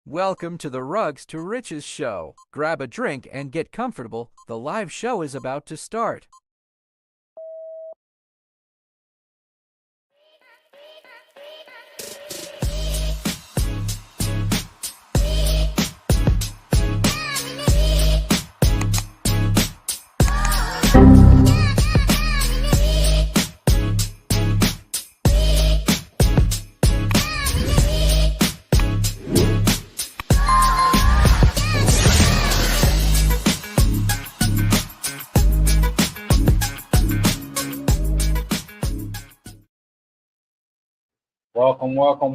Welcome to the Rugs to Riches show. Grab a drink and get comfortable. The live show is about to start.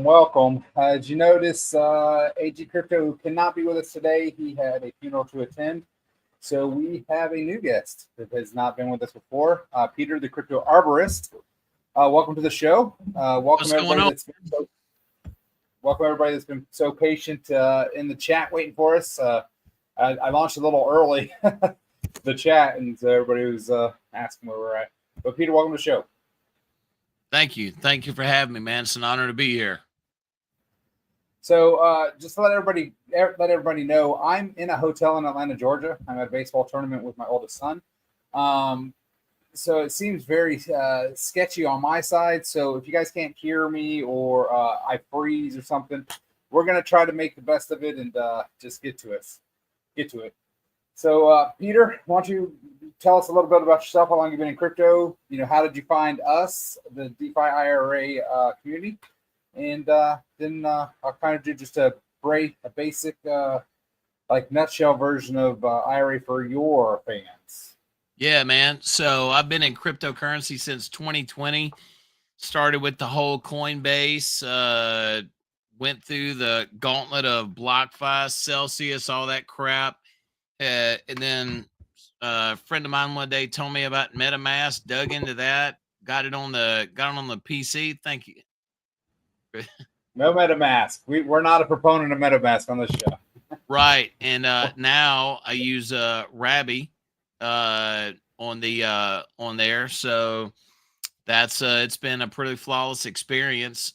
Welcome. Did you notice AG Crypto cannot be with us today? He had a funeral to attend. So we have a new guest that has not been with us before, Peter, the CryptoArborist. Welcome to the show. Welcome everybody that's been so patient in the chat waiting for us. I launched a little early the chat, and everybody was asking where we're at. But Peter, welcome to the show. Thank you for having me, man. It's an honor to be here. So just to let everybody know, I'm in a hotel in Atlanta, Georgia. I'm at a baseball tournament with my oldest son. So it seems very sketchy on my side. So if you guys can't hear me or I freeze or something, we're gonna try to make the best of it and just get to it. So Peter, why don't you tell us a little bit about yourself? How long you've been in crypto? How did you find us, the DeFi-IRA community? And then I'll kind of do just a basic nutshell version of IRA for your fans. Yeah, man. So I've been in cryptocurrency since 2020. Started with the whole Coinbase, went through the gauntlet of BlockFi, Celsius, all that crap. And then a friend of mine one day told me about MetaMask, dug into that, got it on the PC. Thank you. No MetaMask. We're not a proponent of MetaMask on this show. Right. And now I use Rabby on there. So that's it's been a pretty flawless experience.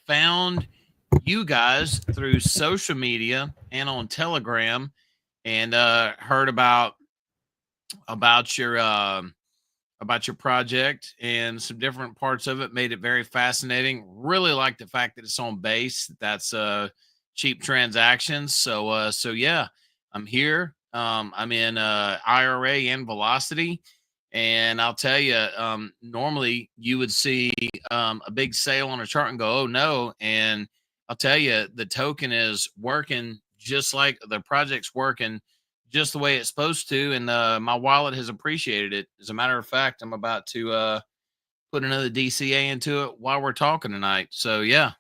Found you guys through social media and on Telegram, and heard about your project and some different parts of it. Made it very fascinating. Really like the fact that it's on Base. That's cheap transactions. So yeah, I'm here. I'm in IRA and Velocity, and I'll tell you, normally you would see a big sale on a chart and go, oh no, and I'll tell you, the token is working just like the project's working just the way it's supposed to, and my wallet has appreciated it. As a matter of fact, I'm about to put another DCA into it while we're talking tonight. So yeah.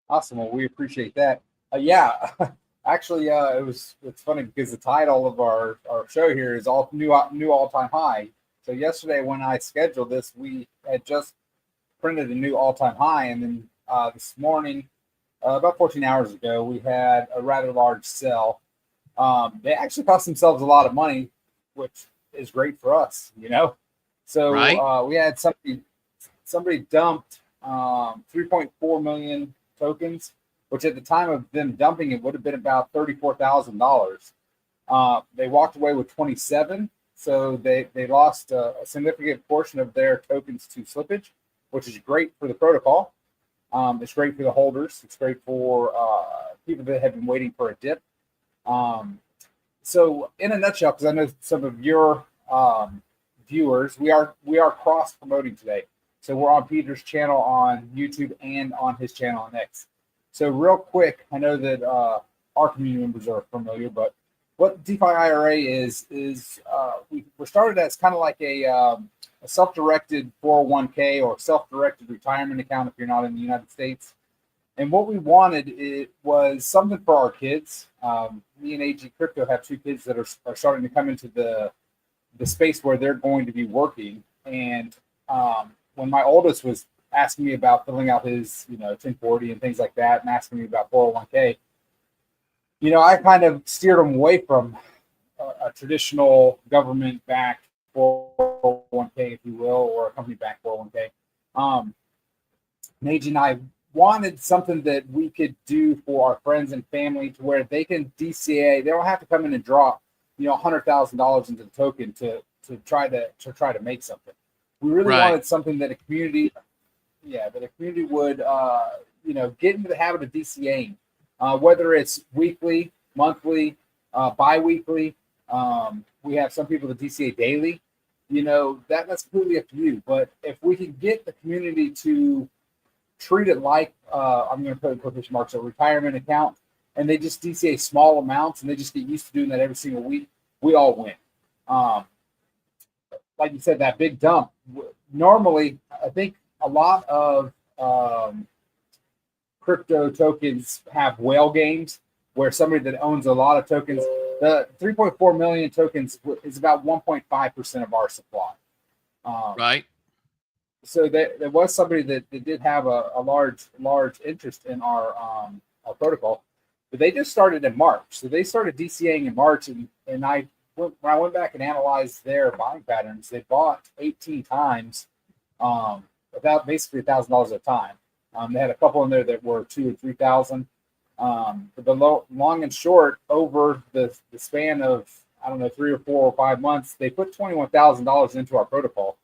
Awesome. Well, we appreciate that. Actually, it's funny because the title of our show here is new all-time high. So yesterday when I scheduled this, we had just printed a new all-time high, and then this morning, about 14 hours ago, we had a rather large sell. They actually cost themselves a lot of money, which is great for us, So right. We had somebody dumped 3.4 million tokens, which at the time of them dumping it would have been about $34,000. They walked away with 27, so they lost a significant portion of their tokens to slippage, which is great for the protocol. It's great for the holders. It's great for people that have been waiting for a dip. So in a nutshell, because I know some of your viewers, we are cross promoting today. So we're on Peter's channel on YouTube and on his channel on X. So real quick, I know that our community members are familiar, but what DeFi-IRA is we're started as kind of like a self-directed 401k or self-directed retirement account if you're not in the United States. And what we wanted, it was something for our kids. Me and AG Crypto have two kids that are starting to come into the space where they're going to be working. And when my oldest was asking me about filling out his 1040 and things like that, and asking me about 401k, I kind of steered him away from a traditional government-backed 401k, if you will, or a company-backed 401k. AG and I wanted something that we could do for our friends and family to where they can DCA. They don't have to come in and drop, $100,000 into the token to try to make something. We really Right. wanted something that a community would get into the habit of DCAing, whether it's weekly, monthly, bi-weekly. We have some people that DCA daily. That's completely up to you. But if we can get the community to treat it like I'm going to put in quotation marks, a retirement account, and they just DCA small amounts and they just get used to doing that every single week, we all win. Like you said, that big dump. Normally, I think a lot of crypto tokens have whale games where somebody that owns a lot of tokens, the 3.4 million tokens is about 1.5% of our supply. Right. So there was somebody that did have a large interest in our protocol, but they just started in March. So they started DCAing in March, and when I went back and analyzed their buying patterns, they bought 18 times, about basically $1,000 at a time. They had a couple in there that were 2,000 or 3,000. But the long and short, over the span of 3 or 4 or 5 months, they put $21,000 into our protocol,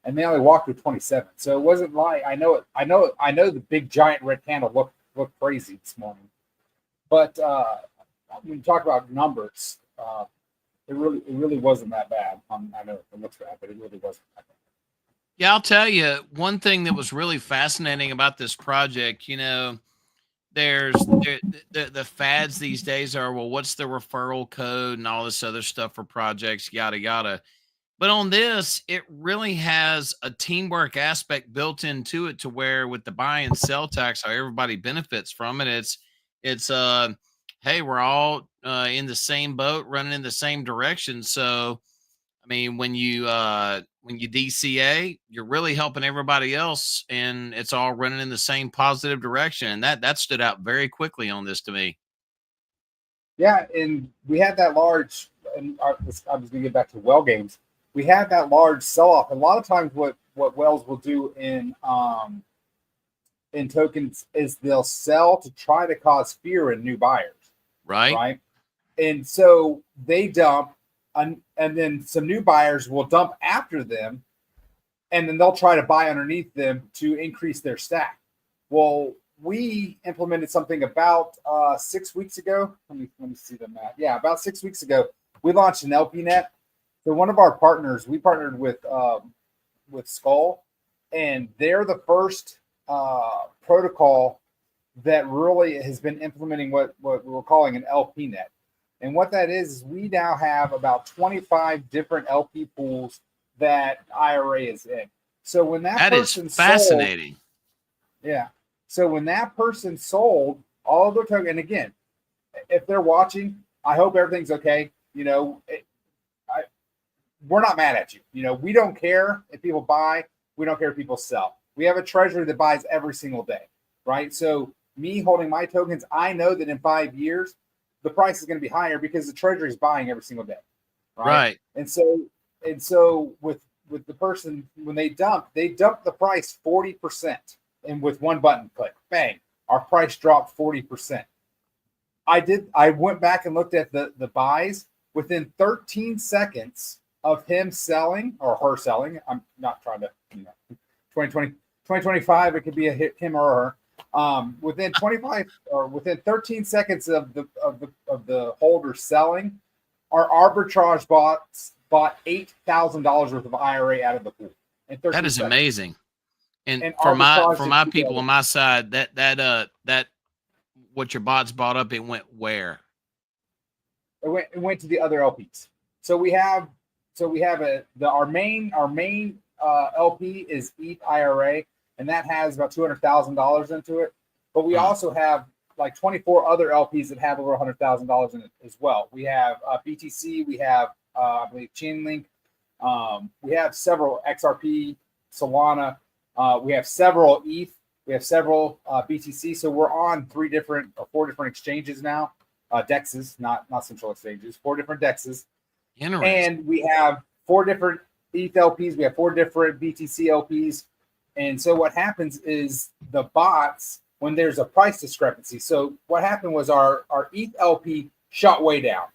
and they only walked with 27. So it wasn't like I know the big giant red candle looked crazy this morning, but when you talk about numbers, it really wasn't that bad. I know it looks bad, but it really wasn't that bad. Yeah, I'll tell you one thing that was really fascinating about this project. There's the fads these days are, well, what's the referral code and all this other stuff for projects, yada yada. But on this, it really has a teamwork aspect built into it, to where with the buy and sell tax, how everybody benefits from it. It's hey, we're all in the same boat, running in the same direction. So I mean, when you DCA, you're really helping everybody else, and it's all running in the same positive direction. And that stood out very quickly on this to me. Yeah, and we had that large. And I was going to get back to well games. We had that large sell-off. A lot of times, what whales will do in tokens is they'll sell to try to cause fear in new buyers. Right. And so they dump, and then some new buyers will dump after them, and then they'll try to buy underneath them to increase their stack. Well, we implemented something about 6 weeks ago. Let me see the math. Yeah, about 6 weeks ago, we launched an LP net. So one of our partners, we partnered with Skull, and they're the first protocol that really has been implementing what we're calling an LP net. And what that is we now have about 25 different LP pools that IRA is in. So when that person is fascinating. Yeah. So when that person sold all of their tokens, and again, if they're watching, I hope everything's okay. We're not mad at you. We don't care if people buy. We don't care if people sell. We have a treasury that buys every single day, right? So me holding my tokens, I know that in 5 years, the price is going to be higher because the treasury is buying every single day, right? And so with the person, when they dump the price 40%, and with one button click, bang, our price dropped 40%. I went back and looked at the buys within 13 seconds of him selling or her selling. I'm not trying to, 2025, it could be a hit, him or her. Within 13 seconds of the holder selling, our arbitrage bots bought $8,000 worth of IRA out of the pool. That is amazing. And for my people on my side, that what your bots bought up, it went where? It went to the other LPs. So we have our main LP is ETH IRA, and that has about $200,000 into it. But we also have like 24 other LPs that have over $100,000 in it as well. We have BTC, we have I believe Chainlink, we have several XRP, Solana, we have several ETH, we have several BTC. So we're on 4 different exchanges now, dexes, not central exchanges, 4 different dexes. And we have 4 different ETH LPs, we have 4 different BTC LPs. And so what happens is the bots, when there's a price discrepancy. So what happened was our ETH LP shot way down,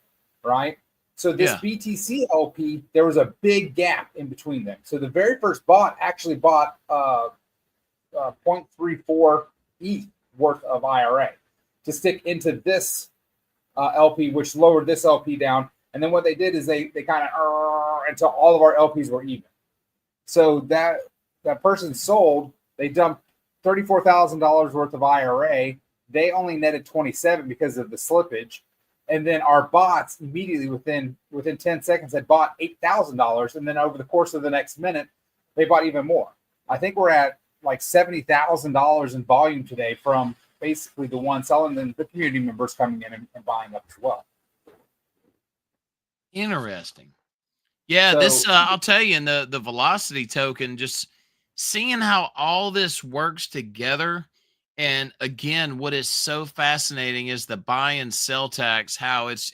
right? So this BTC LP, there was a big gap in between them. So the very first bot actually bought 0.34 ETH worth of IRA to stick into this LP, which lowered this LP down. And then what they did is they kind of until all of our LPs were even. So that person sold, they dumped $34,000 worth of IRA. They only netted 27 because of the slippage. And then our bots immediately within 10 seconds had bought $8,000. And then over the course of the next minute, they bought even more. I think we're at like $70,000 in volume today from basically the one selling and the community members coming in and buying up as well. Interesting. Yeah, So, this I'll tell you, in the velocity token, just seeing how all this works together. And again, what is so fascinating is the buy and sell tax, how it's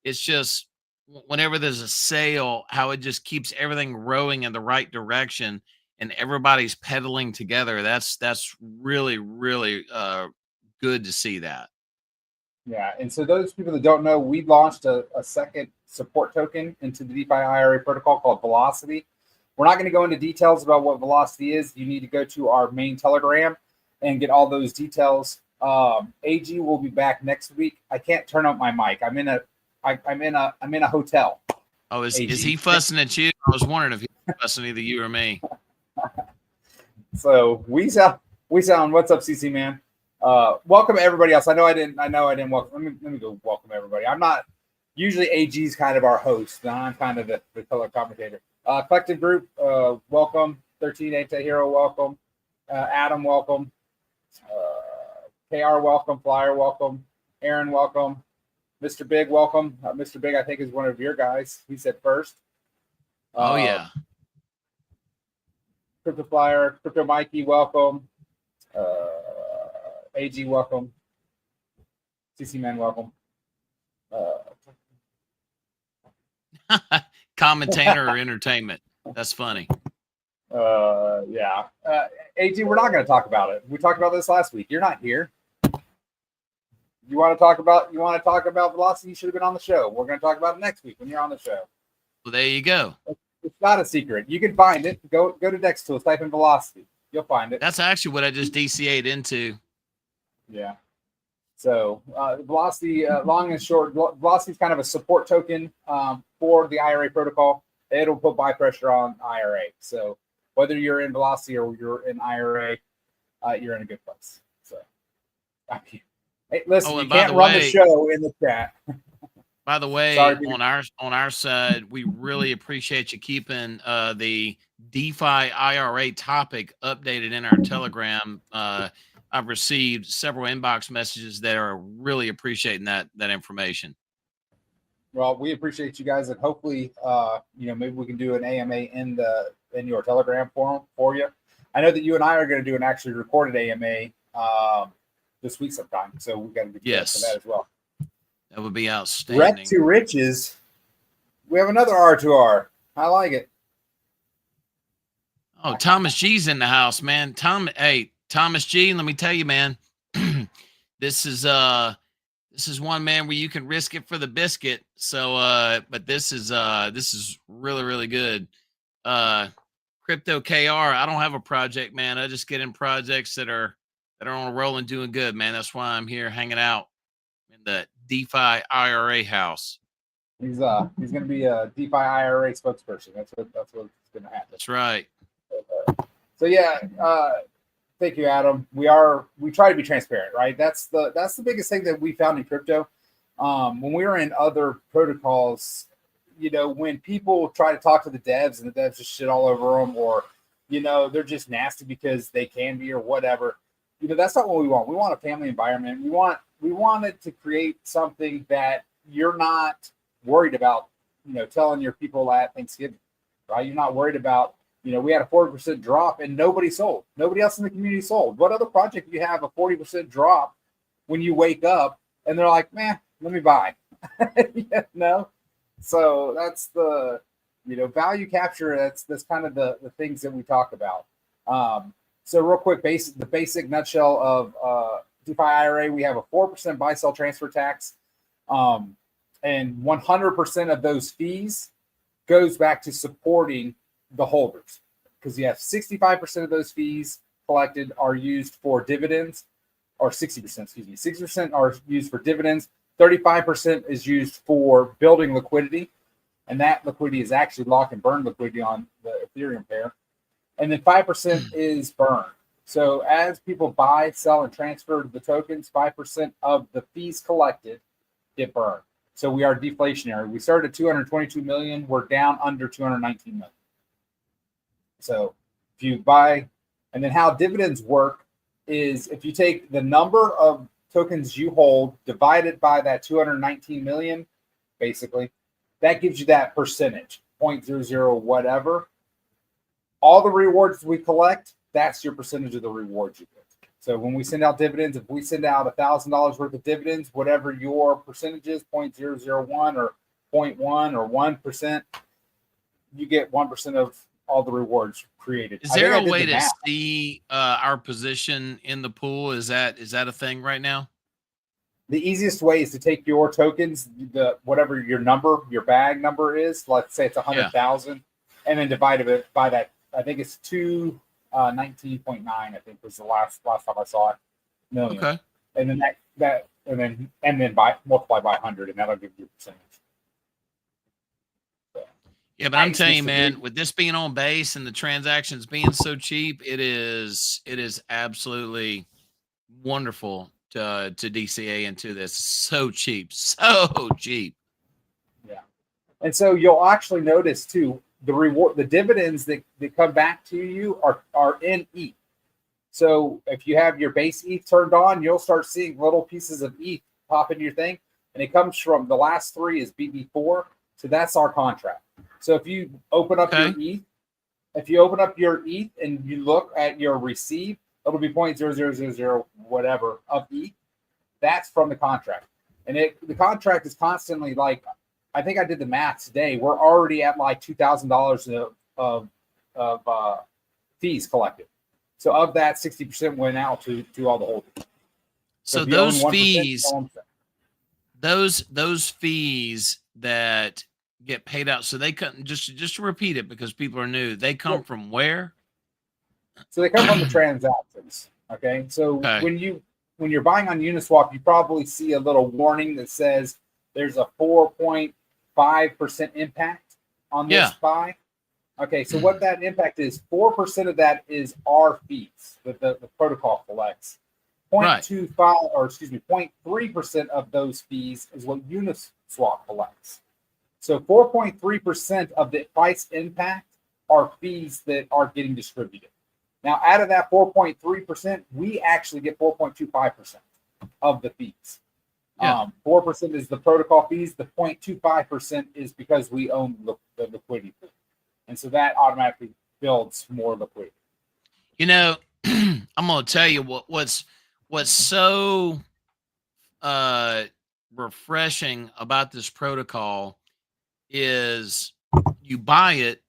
just whenever there's a sale, how it just keeps everything rowing in the right direction and everybody's pedaling together. That's really, really good to see that. yeah. And so those people that don't know, we launched a second support token into the DeFi-IRA protocol called Velocity. We're not going to go into details about what Velocity is. You need to go to our main Telegram and get all those details. AG will be back next week. I can't turn up my mic. I'm in a hotel. Oh, is he fussing at you? I was wondering if he was fussing either you or me. So we sound. What's up, CC man? Welcome everybody else. I know I didn't welcome. Let me go welcome everybody. I'm not usually AG's kind of our host. I'm kind of the color commentator. Collective group, welcome. 13 Anti-Hero, welcome. Adam, welcome. KR, welcome. Flyer, welcome. Aaron, welcome. Mr. Big, welcome. Mr. Big, I think, is one of your guys. He said first. Oh, yeah. Crypto Flyer, Crypto Mikey, welcome. AG, welcome. CC Man, welcome. Commentator or entertainment. That's funny. Yeah. AG, we're not going to talk about it. We talked about this last week. You're not here. You want to talk about Velocity? You should have been on the show. We're going to talk about it next week when you're on the show. Well, there you go. It's not a secret. You can find it. Go to DexTools, type in Velocity. You'll find it. That's actually what I just DCA'd into. Yeah. So Velocity, long and short, Velocity is kind of a support token for the IRA protocol. It'll put buy pressure on IRA. So whether you're in Velocity or you're in IRA, you're in a good place. So, hey, listen, you can't run the show in the chat. By the way, Sorry, on our side, we really appreciate you keeping the DeFi-IRA topic updated in our Telegram. I've received several inbox messages that are really appreciating that information. Well, we appreciate you guys, and hopefully, maybe we can do an AMA in your Telegram forum for you. I know that you and I are going to do an actually recorded AMA this week sometime, so we've got to be prepared for that as well. That would be outstanding. Rec to Riches. We have another R2R. I like it. Oh, Thomas G's in the house, man. Thomas G, let me tell you, man, this is one, man, where you can risk it for the biscuit. So, but this is really, really good. Crypto KR, I don't have a project, man. I just get in projects that are on a roll and doing good, man. That's why I'm here hanging out in the DeFi-IRA house. He's going to be a DeFi-IRA spokesperson. That's what's going to happen. That's right. So yeah, thank you, Adam. We try to be transparent, right? That's the biggest thing that we found in crypto. When we were in other protocols, when people try to talk to the devs and the devs just shit all over them, or they're just nasty because they can be or whatever. That's not what we want. We want a family environment. We wanted to create something that you're not worried about, telling your people at Thanksgiving, right? You're not worried about, we had a 40% drop and nobody sold. Nobody else in the community sold. What other project do you have a 40% drop when you wake up and they're like, man, let me buy? So that's the, value capture. That's kind of the things that we talk about. So real quick, the basic nutshell of DeFi-IRA, we have a 4% buy-sell transfer tax, and 100% of those fees goes back to supporting the holders, because you have 65% of those fees collected are used for dividends, or 60%, excuse me, 60% are used for dividends, 35% is used for building liquidity, and that liquidity is actually lock and burn liquidity on the Ethereum pair. And then 5% is burn. So as people buy, sell, and transfer the tokens, 5% of the fees collected get burned. So we are deflationary. We started at 222 million. We're down under 219 million. So if you buy, and then how dividends work is if you take the number of tokens you hold divided by that 219 million, basically, that gives you that percentage, 0.00 whatever. All the rewards we collect, that's your percentage of the rewards you get. So when we send out dividends, if we send out $1,000 worth of dividends, whatever your percentage is, 0.001 or 0.1 or 1%, you get 1% of all the rewards created. Is there a way to see our position in the pool? Is that a thing right now? The easiest way is to take your tokens, whatever your number, your bag number is. Let's say it's 100,000, and then divide it by that. I think it's 219.9. I think was the last time I saw it. Million. Okay. And then and then multiply by 100, and that'll give you a percentage. So, yeah, but I'm telling you, man, with this being on base and the transactions being so cheap, it is absolutely wonderful to DCA into this. So cheap. Yeah. And so you'll actually notice too, the dividends that come back to you are in ETH. So if you have your base ETH turned on, you'll start seeing little pieces of ETH pop into your thing. And it comes from, the last three is BB4. So that's our contract. So if you open up your ETH, and you look at your receive, it'll be 0.0000 whatever of ETH. That's from the contract. And the contract is constantly, like, I think I did the math today. We're already at like $2,000 of fees collected. So of that, 60% went out to all the holders. So those fees, those fees that get paid out, so they come, just to repeat it because people are new, they come from where? So they come from the transactions. Okay. So when you're buying on Uniswap, you probably see a little warning that says there's a 4.5% impact on this buy. Okay, so what that impact is, 4% of that is our fees that the protocol collects. 0.3% of those fees is what Uniswap collects. So 4.3% of the price impact are fees that are getting distributed. Now, out of that 4.3%, we actually get 4.25% of the fees. 4% is the protocol fees. The 0.25% is because we own the liquidity fee. And so that automatically builds more liquidity. You know, I'm going to tell you what's so refreshing about this protocol is you buy it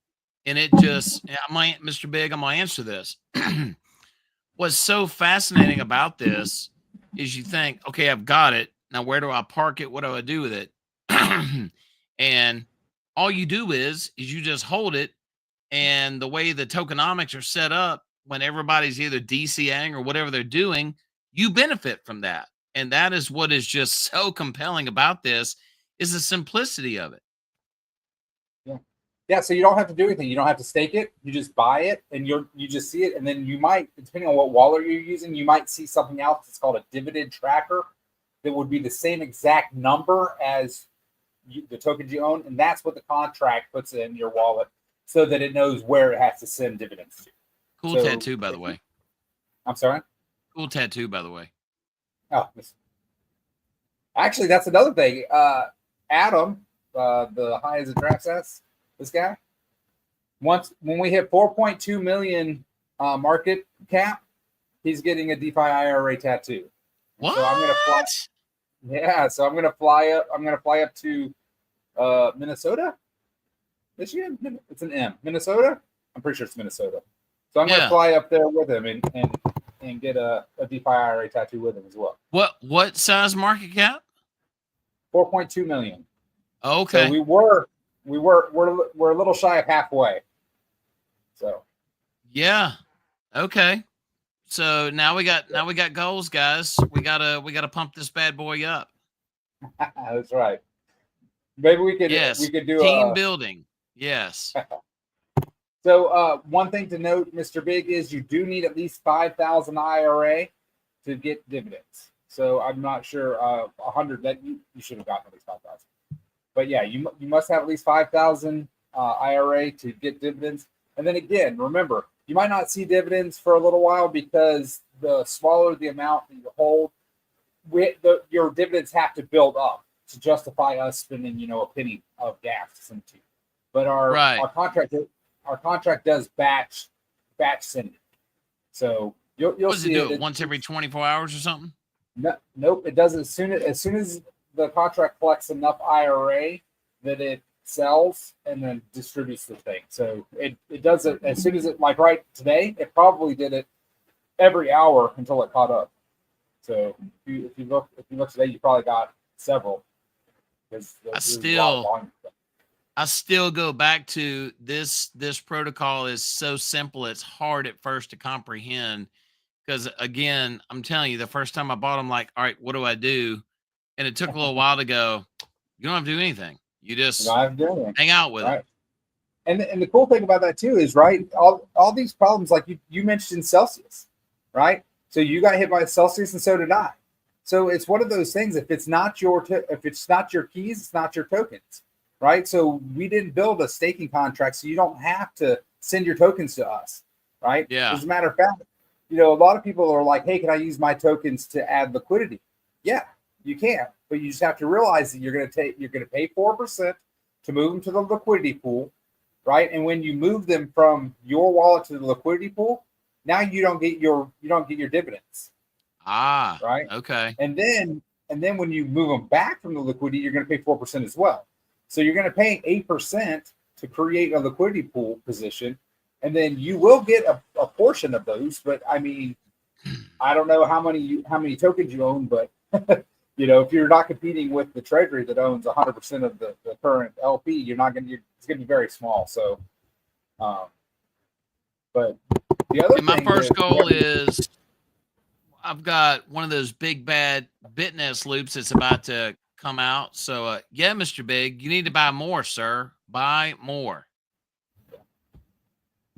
and it just, Mr. Big, I'm going to answer this. What's so fascinating about this is you think, okay, I've got it. Now, where do I park it? What do I do with it? And all you do is you just hold it. And the way the tokenomics are set up, when everybody's either DCing or whatever they're doing, you benefit from that. And that is what is just so compelling about this, is the simplicity of it. Yeah, so you don't have to do anything. You don't have to stake it. You just buy it, and you just see it. And then you might, depending on what wallet you're using, you might see something else that's called a dividend tracker that would be the same exact number as the tokens you own. And that's what the contract puts in your wallet so that it knows where it has to send dividends to. Cool tattoo, by the way. I'm sorry? Cool tattoo, by the way. Oh, actually, that's another thing. Adam, the high as a draft says, this guy, when we hit 4.2 million market cap, he's getting a DeFi-IRA tattoo. What? So I'm gonna fly. Yeah, so I'm gonna fly up. I'm gonna fly up to Minnesota, Michigan. It's an M. Minnesota. I'm pretty sure it's Minnesota. So I'm going to Yeah. fly up there with him and get a DeFi-IRA tattoo with him as well. What size market cap? 4.2 million. Okay. So we're a little shy of halfway. So yeah. Okay. So now we got goals, guys. We gotta pump this bad boy up. that's right. Maybe we could do team building. Yes. So one thing to note, Mr. Big, is you do need at least 5,000 IRA to get dividends. So I'm not sure 100 that you should have gotten at least 5,000. But yeah, you must have at least 5,000 IRA to get dividends. And then again, remember, you might not see dividends for a little while because the smaller the amount that you hold, your dividends have to build up to justify us spending, a penny of gas to send to you. But our contract does batch sending. So you'll what see does it do? Once every 24 hours or something? No, nope. It does as soon as the contract collects enough IRA that it sells and then distributes the thing. So it does it as soon as it, like right today, it probably did it every hour until it caught up. So if you look today, you probably got several. I still go back to this protocol is so simple, it's hard at first to comprehend. Because again, I'm telling you, the first time I bought them, like, all right, what do I do? And it took a little while to go, you don't have to do anything. You just hang out with it. And the cool thing about that too is, right, all these problems, like you mentioned Celsius, right? So you got hit by Celsius and so did I. So it's one of those things, if it's not your keys, it's not your tokens, right? So we didn't build a staking contract, so you don't have to send your tokens to us, right? Yeah. As a matter of fact, a lot of people are like, hey, can I use my tokens to add liquidity? Yeah, you can, but you just have to realize that you're going to pay 4% to move them to the liquidity pool, right? And when you move them from your wallet to the liquidity pool, now you don't get your dividends. Ah, right. Okay. And then when you move them back from the liquidity, you're going to pay 4% as well. So you're going to pay 8% to create a liquidity pool position. And then you will get a portion of those, but I mean, I don't know how many tokens you own, but if you're not competing with the treasury that owns 100% of the current LP, it's going to be very small. So, but the other my first goal is I've got one of those big bad Bitness loops that's about to come out. So yeah, Mr. Big, you need to buy more, sir. Buy more.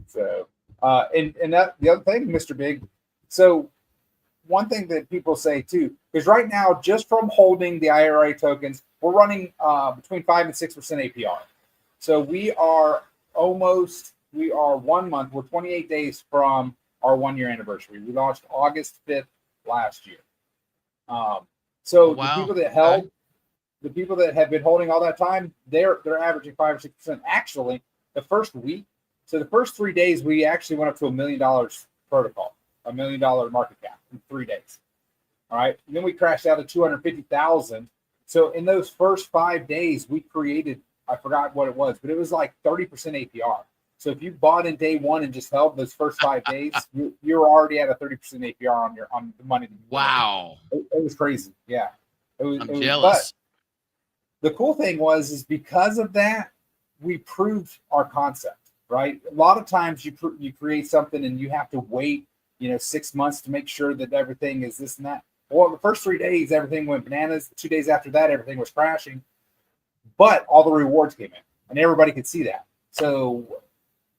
So, and that the other thing, Mr. Big. So, one thing that people say too, because right now, just from holding the IRA tokens, we're running between 5 and 6% APR. So we are 1 month. We're 28 days from our 1 year anniversary. We launched August 5th last year. So the people that held, the people that have been holding all that time, they're averaging 5 or 6%. Actually, the first week. So the first 3 days, we actually went up to $1 million protocol, $1 million market cap in 3 days. All right. And then we crashed out to 250,000. So in those first 5 days, we created, I forgot what it was, but it was like 30% APR. So if you bought in day one and just held those first 5 days, you're already at a 30% APR on the money. Wow. It was crazy. Yeah. I'm jealous. But the cool thing is because of that, we proved our concept. Right. A lot of times you create something and you have to wait, 6 months to make sure that everything is this and that. Well, the first 3 days, everything went bananas. 2 days after that, everything was crashing, but all the rewards came in and everybody could see that. So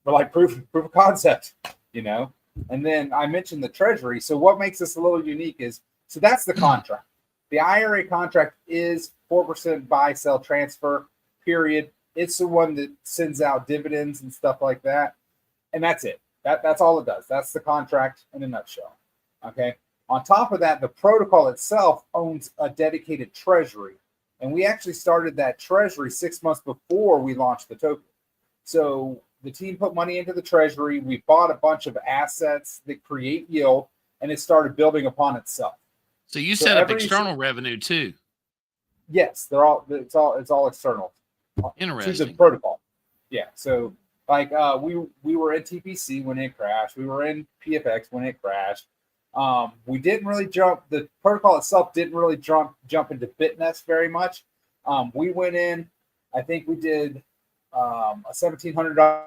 we're like proof of concept, and then I mentioned the treasury. So what makes this a little unique is, so that's the contract. The IRA contract is 4% buy, sell, transfer, period. It's the one that sends out dividends and stuff like that. And that's it. That's all it does. That's the contract in a nutshell. Okay. On top of that, the protocol itself owns a dedicated treasury. And we actually started that treasury 6 months before we launched the token. So the team put money into the treasury. We bought a bunch of assets that create yield, and it started building upon itself. So you set up external revenue too. Yes, it's all external. Interesting. To the protocol. Yeah. So Like we were in TPC when it crashed. We were in PFX when it crashed. We didn't really jump. The protocol itself didn't really jump into Bitnest very much. We went in. I think we did a $1,700.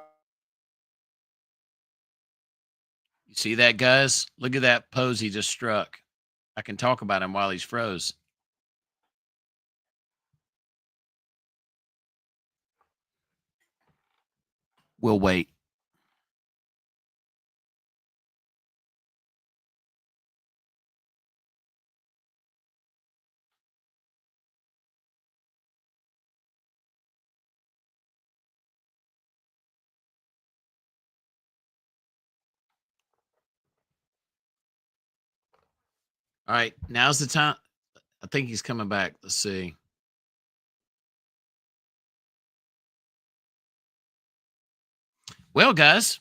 You see that, guys? Look at that pose he just struck. I can talk about him while he's froze. We'll wait. All right, now's the time. I think he's coming back. Let's see. Well, guys,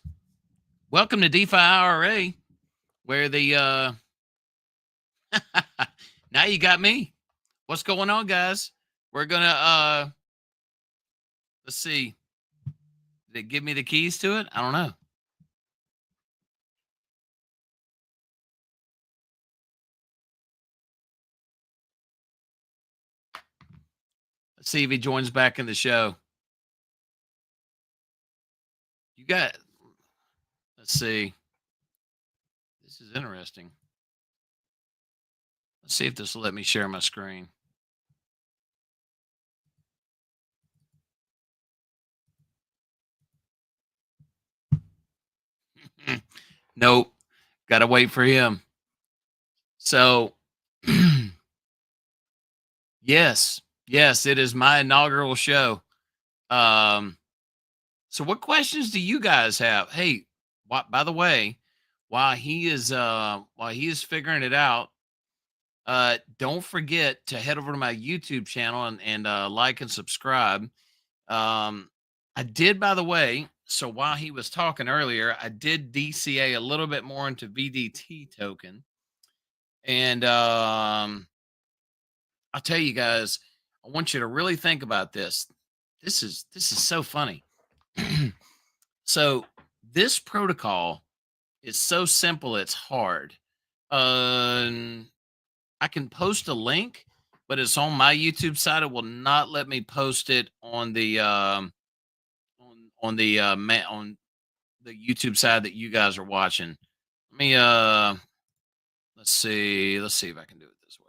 welcome to DeFi-IRA, where the now you got me. What's going on, guys? We're gonna let's see. Did it give me the keys to it? I don't know. Let's see if he joins back in the show. You got, let's see. This is interesting. Let's see if this will let me share my screen. Nope. Got to wait for him. So, yes, it is my inaugural show. So what questions do you guys have? Hey, by the way, while he is figuring it out, don't forget to head over to my YouTube channel and like and subscribe. I did, by the way, so while he was talking earlier, I did DCA a little bit more into VDT token. And I'll tell you guys, I want you to really think about this. This is so funny. So this protocol is so simple, it's hard. I can post a link, but it's on my YouTube side. It will not let me post it on the on the YouTube side that you guys are watching. Let me let's see if I can do it this way.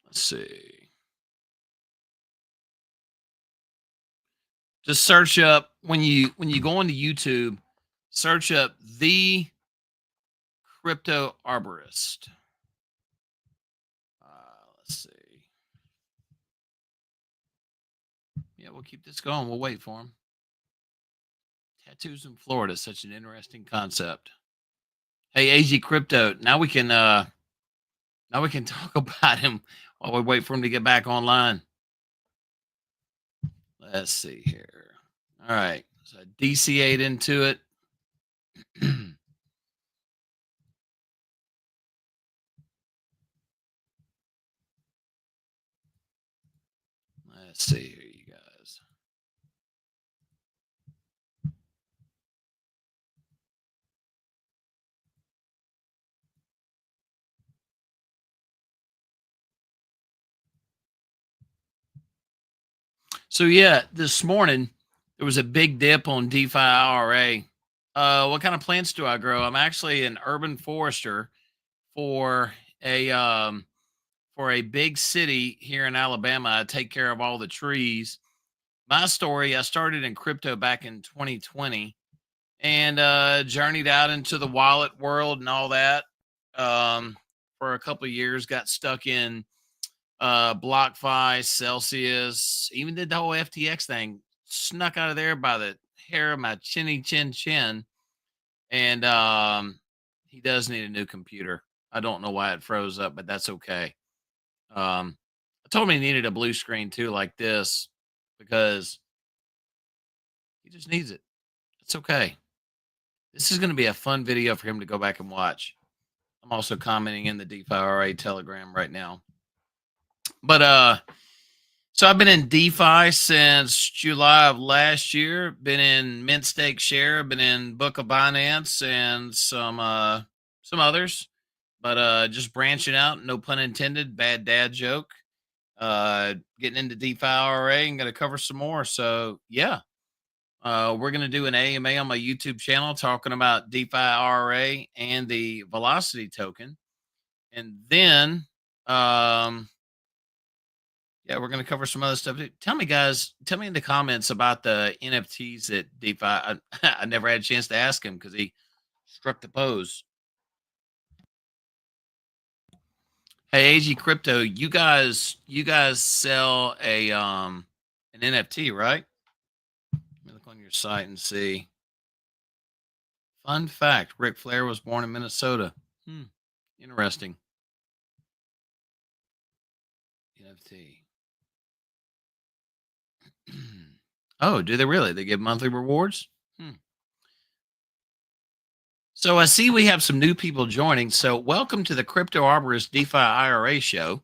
Let's see. Just search up when you go into YouTube, search up the CryptoArborist. Let's see. Yeah, we'll keep this going. We'll wait for him. Tattoos in Florida is such an interesting concept. Hey, AG Crypto. Now we can talk about him while we wait for him to get back online. Let's see here. All right. So I DCA'd into it. Let's see here, you guys. So yeah, this morning there was a big dip on DeFi-IRA. What kind of plants do I grow? I'm actually an urban forester for a big city here in Alabama. I take care of all the trees. My story, I started in crypto back in 2020 and journeyed out into the wallet world and all that for a couple of years. Got stuck in BlockFi, Celsius, even did the whole FTX thing. Snuck out of there by the hair of my chinny chin. And he does need a new computer. I don't know why it froze up, but that's okay. I told him he needed a blue screen too, like this, because he just needs it. It's okay. This is going to be a fun video for him to go back and watch. I'm also commenting in the DeFi-IRA Telegram right now. But so I've been in DeFi since July of last year. Been in Mint Stake Share, been in Book of Binance, and some others. But just branching out, no pun intended, bad dad joke. Getting into DeFi-IRA and gonna cover some more. So yeah. We're gonna do an AMA on my YouTube channel talking about DeFi-IRA and the velocity token. And then yeah, we're going to cover some other stuff. Tell me, guys, tell me in the comments about the NFTs that DeFi. I never had a chance to ask him because he struck the pose. Hey, AG Crypto, you guys sell a an NFT, right? Let me look on your site and see. Fun fact: Ric Flair was born in Minnesota. Interesting. NFT. Oh, do they really? They give monthly rewards? So I see we have some new people joining. So welcome to the CryptoArborist DeFi-IRA show.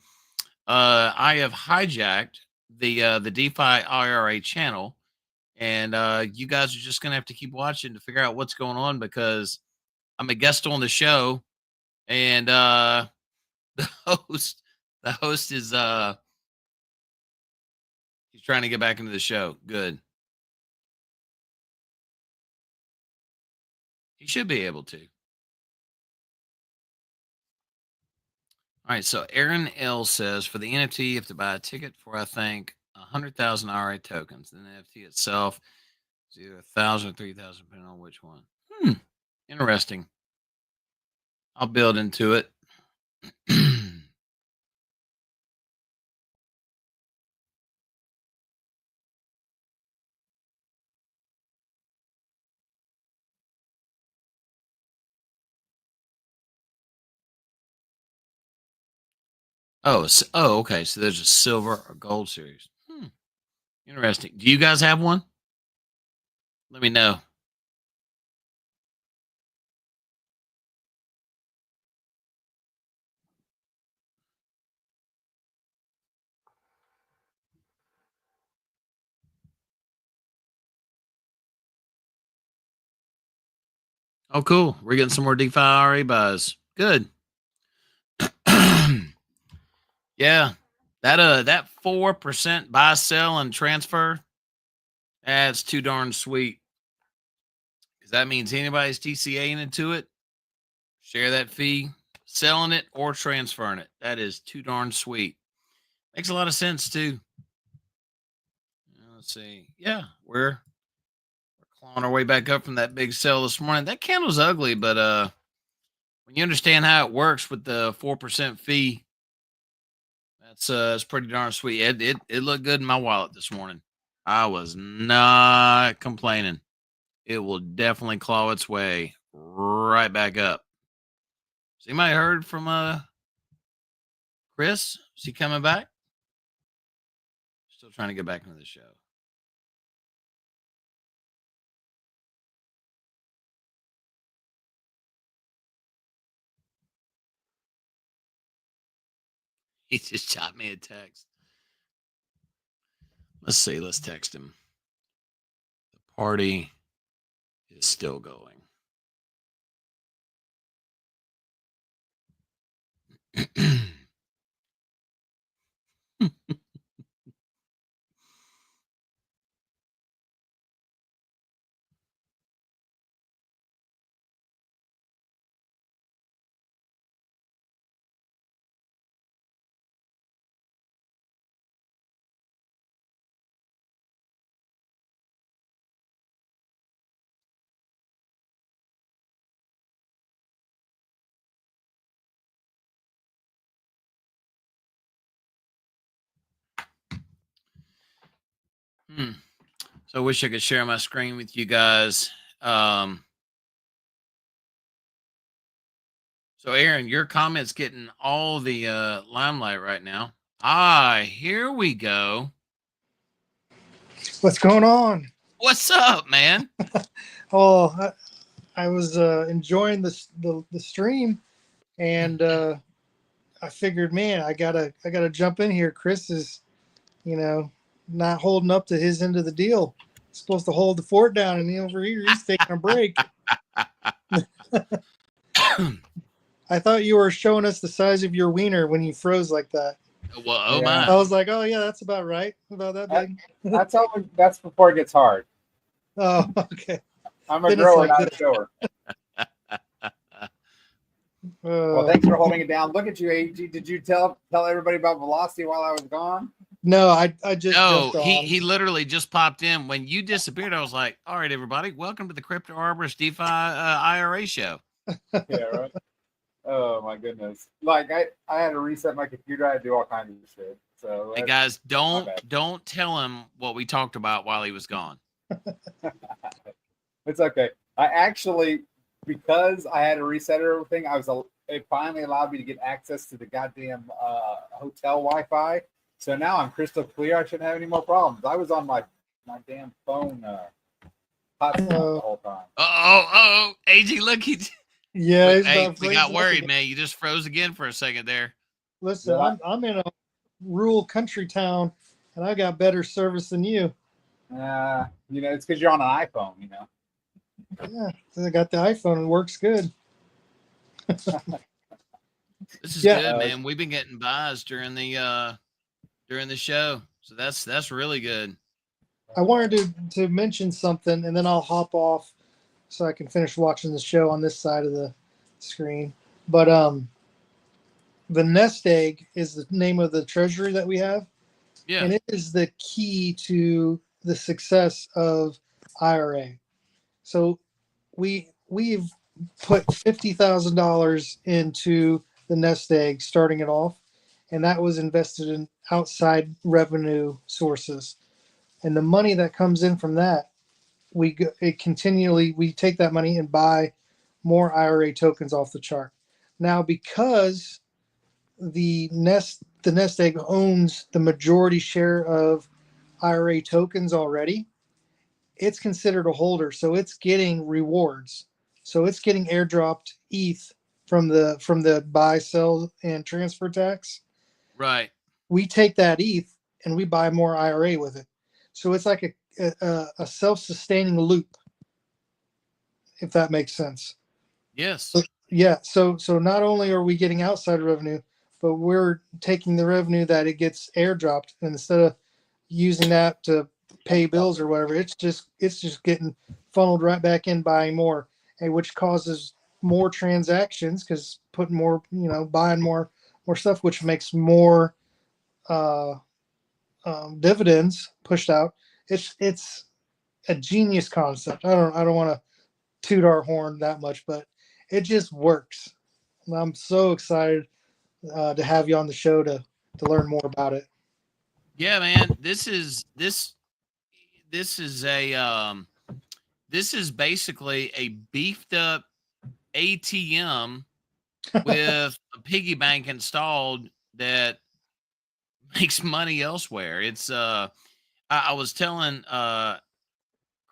I have hijacked the DeFi-IRA channel, and you guys are just gonna have to keep watching to figure out what's going on because I'm a guest on the show, and the host is he's trying to get back into the show. Good. He should be able to. All right, so Aaron L says for the NFT, you have to buy a ticket for I think 100,000 IRA tokens. The NFT itself is either 1,000 or 3,000, depending on which one. Interesting. I'll build into it. Oh, okay. So there's a silver or gold series. Interesting. Do you guys have one? Let me know. Oh, cool. We're getting some more DeFi-IRA buys. Good. Yeah. That 4% buy, sell, and transfer, that's too darn sweet. Because that means anybody's TCAing into it, share that fee, selling it or transferring it. That is too darn sweet. Makes a lot of sense too. Let's see. Yeah, we're clawing our way back up from that big sell this morning. That candle's ugly, but when you understand how it works with the 4% fee, that's pretty darn sweet. It looked good in my wallet this morning. I was not complaining. It will definitely claw its way right back up. So you might have heard from Chris. Is he coming back? Still trying to get back into the show. He just shot me a text. Let's see. Let's text him. The party is still going. So I wish I could share my screen with you guys. So Aaron, your comment's getting all the limelight right now. Here we go. What's going on? What's up, man? I was enjoying the stream, and I figured, man, I gotta jump in here. Chris is, not holding up to his end of the deal. He's supposed to hold the fort down, and over here he's taking a break. I thought you were showing us the size of your wiener when you froze like that. Well, oh Yeah. my. I was like, oh yeah, that's about right. About that big. That's before it gets hard. Oh, okay. I'm a Then it's grower, like not a this. shower. Well, thanks for holding it down. Look at you, AG. Did you tell everybody about Velocity while I was gone? No, I just No, jumped on. he literally just popped in. When you disappeared, I was like, all right, everybody, welcome to the CryptoArborist DeFi-IRA show. Yeah, right. Oh my goodness! Like I had to reset my computer. I had to do all kinds of shit. So Hey guys, don't tell him what we talked about while he was gone. It's okay. I actually, because I had to reset everything, it finally allowed me to get access to the goddamn hotel Wi-Fi. So now I'm crystal clear. I shouldn't have any more problems. I was on my damn phone hotspot the whole time. Oh, AG, look, Yeah, hey, we got worried, man. You just froze again for a second there. Listen, Yeah. I'm in a rural country town, and I got better service than you. It's because you're on an iPhone. Yeah, I got the iPhone and it works good. This is Yeah. good, man. We've been getting buys during the show, so that's really good. I wanted to mention something, and then I'll hop off so I can finish watching the show on this side of the screen. But the nest egg is the name of the treasury that we have, Yeah. and it is the key to the success of IRA. So we've put $50,000 into the nest egg, starting it off, and that was invested in outside revenue sources. And the money that comes in from that, we take that money and buy more IRA tokens off the chart. Now, because the nest egg owns the majority share of IRA tokens already, it's considered a holder, so it's getting rewards. So it's getting airdropped ETH from the buy, sell, and transfer tax. Right. We take that ETH and we buy more IRA with it. So it's like a self-sustaining loop, if that makes sense. Yes. Yeah. So not only are we getting outside revenue, but we're taking the revenue that it gets airdropped, and instead of using that to pay bills or whatever, it's just getting funneled right back in buying more, and which causes more transactions because putting more, buying more stuff, which makes more dividends pushed out. It's a genius concept. I don't want to toot our horn that much, but it just works. And I'm so excited to have you on the show to learn more about it. Yeah, man. This is basically a beefed up ATM with a piggy bank installed that makes money elsewhere. It's I was telling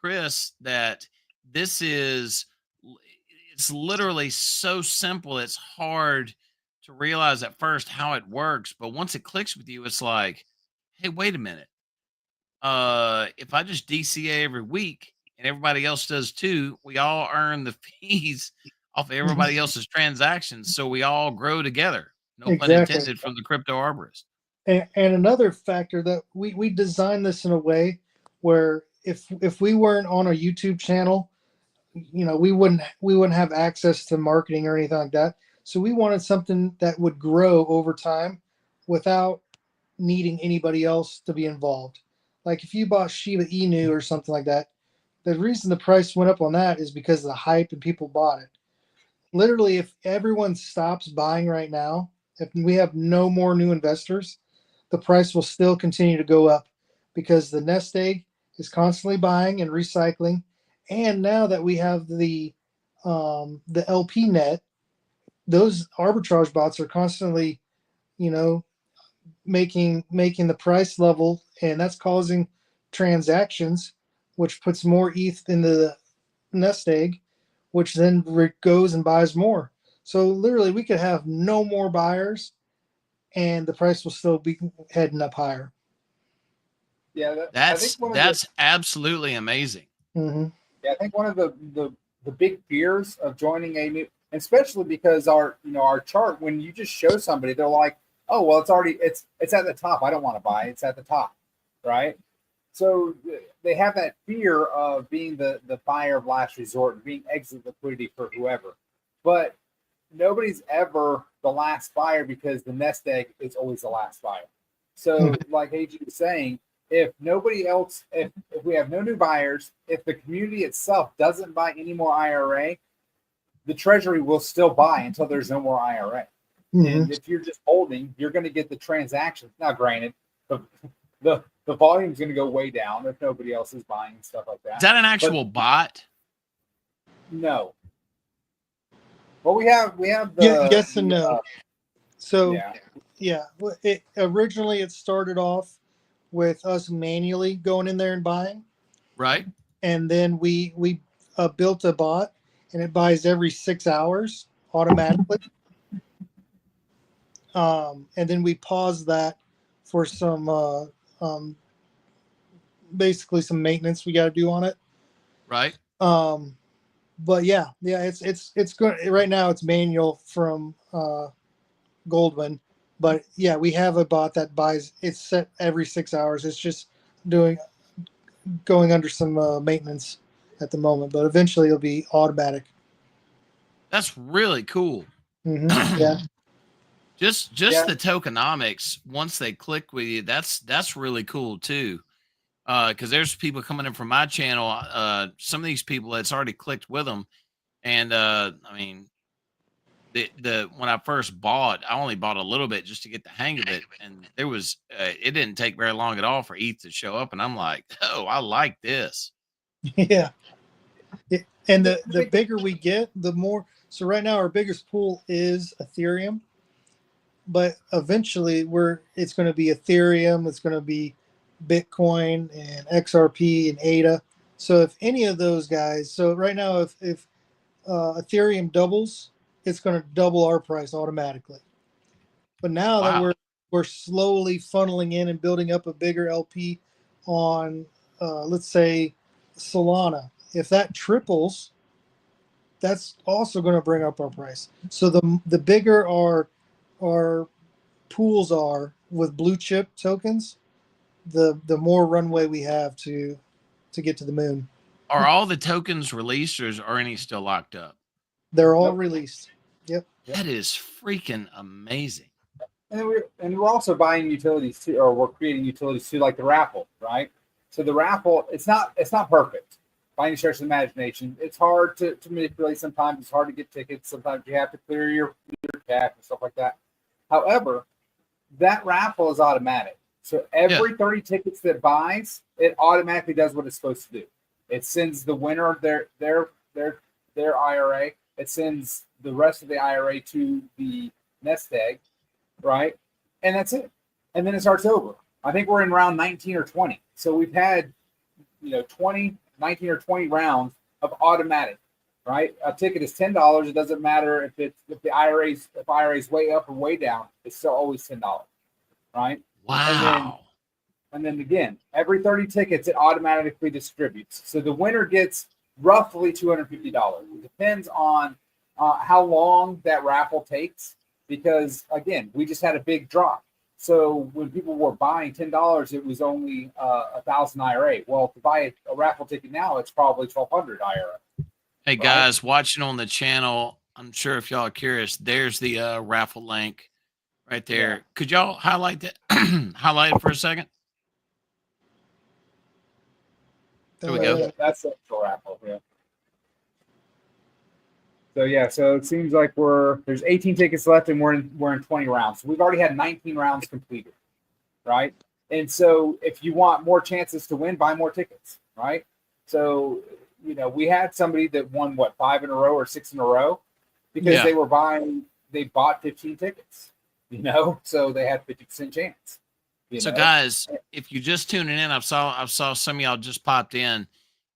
Chris that it's literally so simple. It's hard to realize at first how it works, but once it clicks with you, it's like, hey, wait a minute. If I just DCA every week and everybody else does too, we all earn the fees off of everybody else's transactions, so we all grow together. No pun intended from the Crypto Arborist. And another factor that we designed this in a way where if we weren't on a YouTube channel, we wouldn't have access to marketing or anything like that. So we wanted something that would grow over time without needing anybody else to be involved. Like if you bought Shiba Inu or something like that, the reason the price went up on that is because of the hype and people bought it. Literally, if everyone stops buying right now, if we have no more new investors, the price will still continue to go up because the nest egg is constantly buying and recycling. And now that we have the LP net, those arbitrage bots are constantly, making the price level, and that's causing transactions, which puts more ETH into the nest egg, which then goes and buys more. So literally, we could have no more buyers, and the price will still be heading up higher. Yeah, That's absolutely amazing. Mm-hmm. Yeah, I think one of the big fears of joining a new, especially because our chart, when you just show somebody, they're like, oh well, it's at the top. I don't want to buy. It's at the top, right? So they have that fear of being the buyer of last resort, being exit liquidity for whoever. But nobody's ever the last buyer because the nest egg is always the last buyer. So like AG was saying, if nobody else, if we have no new buyers, if the community itself doesn't buy any more IRA, the treasury will still buy until there's no more IRA. Mm-hmm. And if you're just holding, you're going to get the transactions. Now, granted, the volume's going to go way down if nobody else is buying and stuff like that. Is that an actual bot? No. Well, we have the yes and no. So yeah. Originally it started off with us manually going in there and buying, Right. and then we built a bot, and it buys every 6 hours automatically. And then we paused that for some basically some maintenance we got to do on it. Right. But yeah, it's good right now. It's manual from Goldman, but yeah, we have a bot that buys. It's set every 6 hours. It's just going under some maintenance at the moment, but eventually it'll be automatic. That's really cool. Mm-hmm. Yeah. Just the tokenomics, once they click with you, that's really cool too. Because there's people coming in from my channel. Some of these people that's already clicked with them, and I mean, the when I first bought, I only bought a little bit just to get the hang of it, and there was it didn't take very long at all for ETH to show up, and I'm like, oh, I like this. Yeah. And the bigger we get, the more. So right now our biggest pool is Ethereum, but eventually it's going to be Ethereum, it's going to be Bitcoin and XRP and ADA. So if any of those guys, so right now if Ethereum doubles, it's going to double our price automatically. But now that we're slowly funneling in and building up a bigger LP on, let's say, Solana, if that triples, that's also going to bring up our price. So the bigger our pools are with blue chip tokens, the more runway we have to get to the moon. Are all the tokens released, or are any still locked up? They're all released. Yep. That is freaking amazing. And we're also buying utilities too, or we're creating utilities too, like the raffle, right? So the raffle, it's not perfect by any stretch of the imagination. It's hard to manipulate sometimes. It's hard to get tickets. Sometimes you have to clear your cash and stuff like that. However, that raffle is automatic. So every 30 tickets that buys, it automatically does what it's supposed to do. It sends the winner their IRA. It sends the rest of the IRA to the nest egg, right? And that's it. And then it starts over. I think we're in round 19 or 20. So we've had 19 or 20 rounds of automatic, right? A ticket is $10. It doesn't matter if the IRA's way up or way down. It's still always $10, right? Wow. And then again, every 30 tickets, it automatically distributes. So the winner gets roughly $250. It depends on how long that raffle takes, because again, we just had a big drop. So when people were buying $10, it was only 1,000 IRA. Well, to buy a raffle ticket now, it's probably 1,200 IRA. Hey guys, watching on the channel, I'm sure if y'all are curious, there's the raffle link right there. Yeah. Could y'all highlight that? Highlight it for a second. There we go. That's the raffle. Yeah. So it seems like there's 18 tickets left, and we're in 20 rounds. So we've already had 19 rounds completed, right? And so if you want more chances to win, buy more tickets, right? So we had somebody that won 5 in a row or 6 in a row because they bought 15 tickets, so they had 50% chance. So guys, if you're just tuning in, I saw some of y'all just popped in.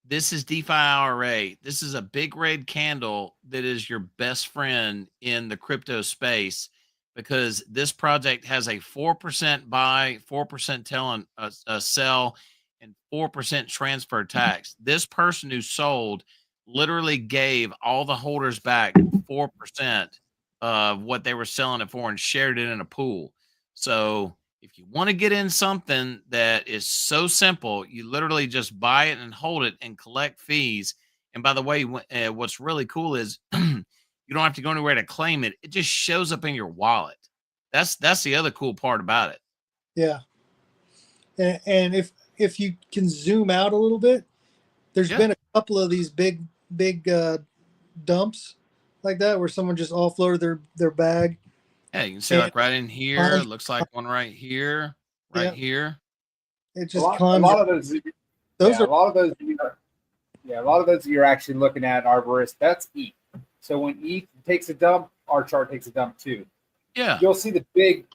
This is DeFi-IRA. This is a big red candle that is your best friend in the crypto space. because this project has a 4% buy, 4% tell and sell, and 4% transfer tax. This person who sold literally gave all the holders back 4% of what they were selling it for and shared it in a pool. So if you want to get in something that is so simple, you literally just buy it and hold it and collect fees. And by the way, what's really cool is you don't have to go anywhere to claim it. It just shows up in your wallet. That's the other cool part about it. Yeah. And if you can zoom out a little bit, there's Yeah. been a couple of these big dumps like that where someone just offloaded their bag. Yeah, you can see And like right in here. It looks like one right here, right yeah, here. it A just lot, a comes. lot of those, Those yeah, are a lot of those, yeah, a lot of those you're actually looking at Arborist. That's ETH. So when ETH takes a dump, our chart takes a dump too. Yeah. You'll see the big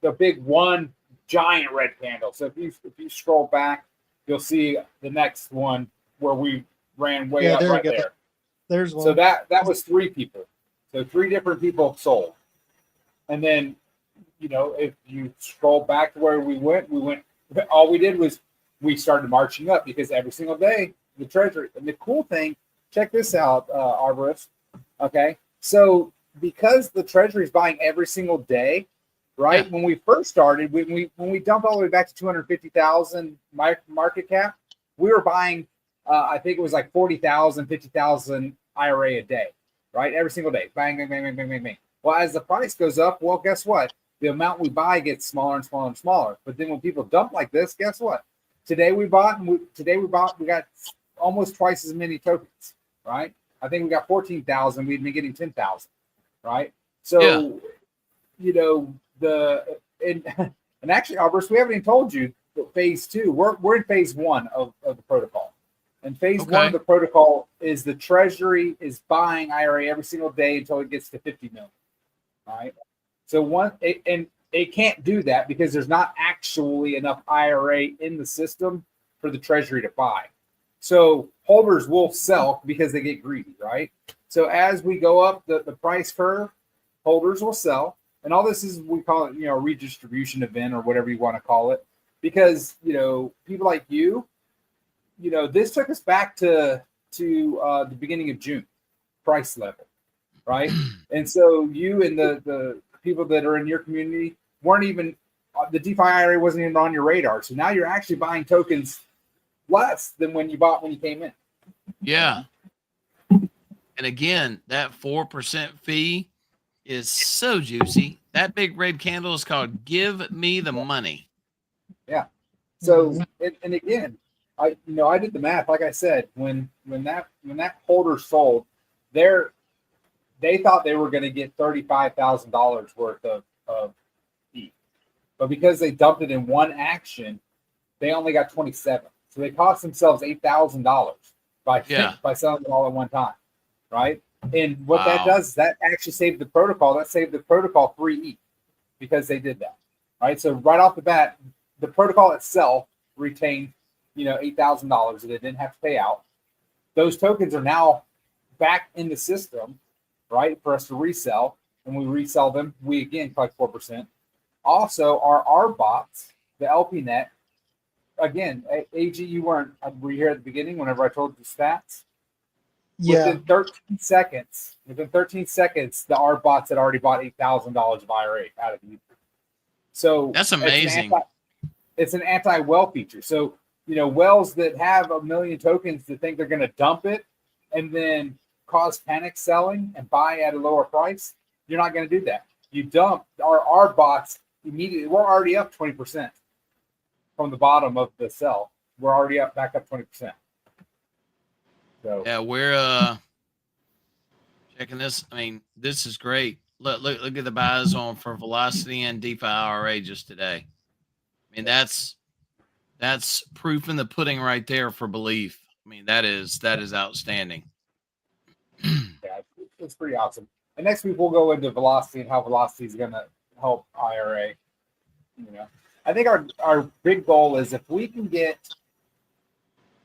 one giant red candle. So if you scroll back, you'll see the next one where we ran way up there right you go. there. There's one. So that was 3 people. So 3 different people sold. And then, if you scroll back to where we went, all we did was we started marching up because every single day the treasury. And the cool thing, check this out, Arborist. Okay. So because the treasury is buying every single day, right? Yeah. When we first started, when we dumped all the way back to 250,000 market cap, we were buying, I think it was like 40,000, 50,000 IRA a day, right? Every single day, bang, bang, bang, bang, bang, bang, bang. Well, as the price goes up, well, guess what? The amount we buy gets smaller and smaller and smaller. But then when people dump like this, guess what? Today we got almost twice as many tokens, right? I think we got 14,000. We'd been getting 10,000, right? So, and actually, Albert, we haven't even told you that phase 2. We're in phase 1 of the protocol. And phase 1 of the protocol is the treasury is buying IRA every single day until it gets to 50 million. Right. So it can't do that because there's not actually enough IRA in the system for the treasury to buy. So holders will sell because they get greedy, right? So as we go up the price curve, holders will sell. And all this is, we call it, a redistribution event or whatever you want to call it. Because, people like this took us back to the beginning of June price level, right? And so you and the people that are in your community weren't even, the DeFi-IRA wasn't even on your radar. So now you're actually buying tokens less than when you bought when you came in. Yeah. And again, that 4% fee is so juicy. That big red candle is called "Give Me the Money." Yeah. So and again, I did the math. Like I said, when that holder sold, they thought they were going to get $35,000 worth of ETH, but because they dumped it in one action, they only got 27. So they cost themselves $8,000 by selling it all at one time, right? And what that does is that actually saved the protocol. That saved the protocol 3 ETH because they did that, right? So right off the bat, the protocol itself retained, $8,000 that it didn't have to pay out. Those tokens are now back in the system, right, for us to resell. And we resell them, we again collect 4%. Also, our bots, the LP net, again, AG, were you here at the beginning whenever I told you the stats? Yeah. Within 13 seconds, the R bots had already bought $8,000 of IRA out of you. So that's amazing. It's an anti-well feature. So, whales that have 1 million tokens that think they're going to dump it and then cause panic selling and buy at a lower price, you're not going to do that. You dump our bots immediately. We're already up 20% from the bottom of the sell. We're already back up 20%. So yeah, we're checking this. I mean, this is great. Look at the buys on for Velocity and DeFi-IRA just today. I mean, that's proof in the pudding right there for belief. I mean, that is outstanding. yeah, it's pretty awesome. And next week we'll go into Velocity and how Velocity is going to help IRA. I think our big goal is if we can get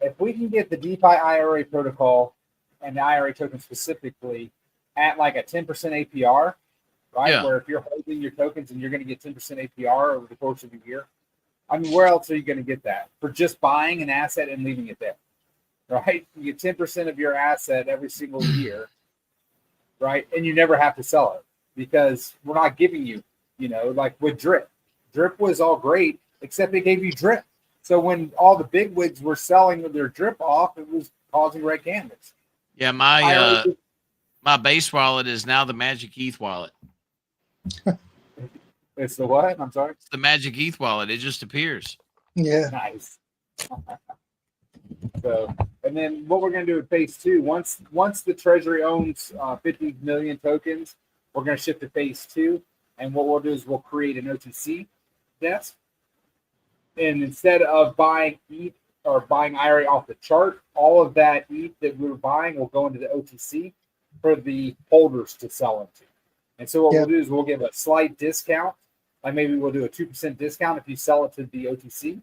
the DeFi-IRA protocol and the IRA token specifically at like a 10% APR, right? Yeah. Where if you're holding your tokens and you're going to get 10% APR over the course of a year, I mean, where else are you going to get that for just buying an asset and leaving it there, right? You get 10% of your asset every single year, right? And you never have to sell it because we're not giving you, like with Drip. Drip was all great, except they gave you Drip. So when all the big wigs were selling their Drip off, it was causing red candles. Yeah, my base wallet is now the Magic ETH wallet. It's the what? I'm sorry. It's the Magic ETH wallet. It just appears. Yeah. Nice. So, and then what we're going to do with phase 2, once the treasury owns 50 million tokens, we're going to shift to phase 2. And what we'll do is we'll create an OTC desk. And instead of buying ETH or buying IRA off the chart, all of that ETH that we were buying will go into the OTC for the holders to sell into. And so what we'll do is we'll give a slight discount. Like maybe we'll do a 2% discount if you sell it to the OTC.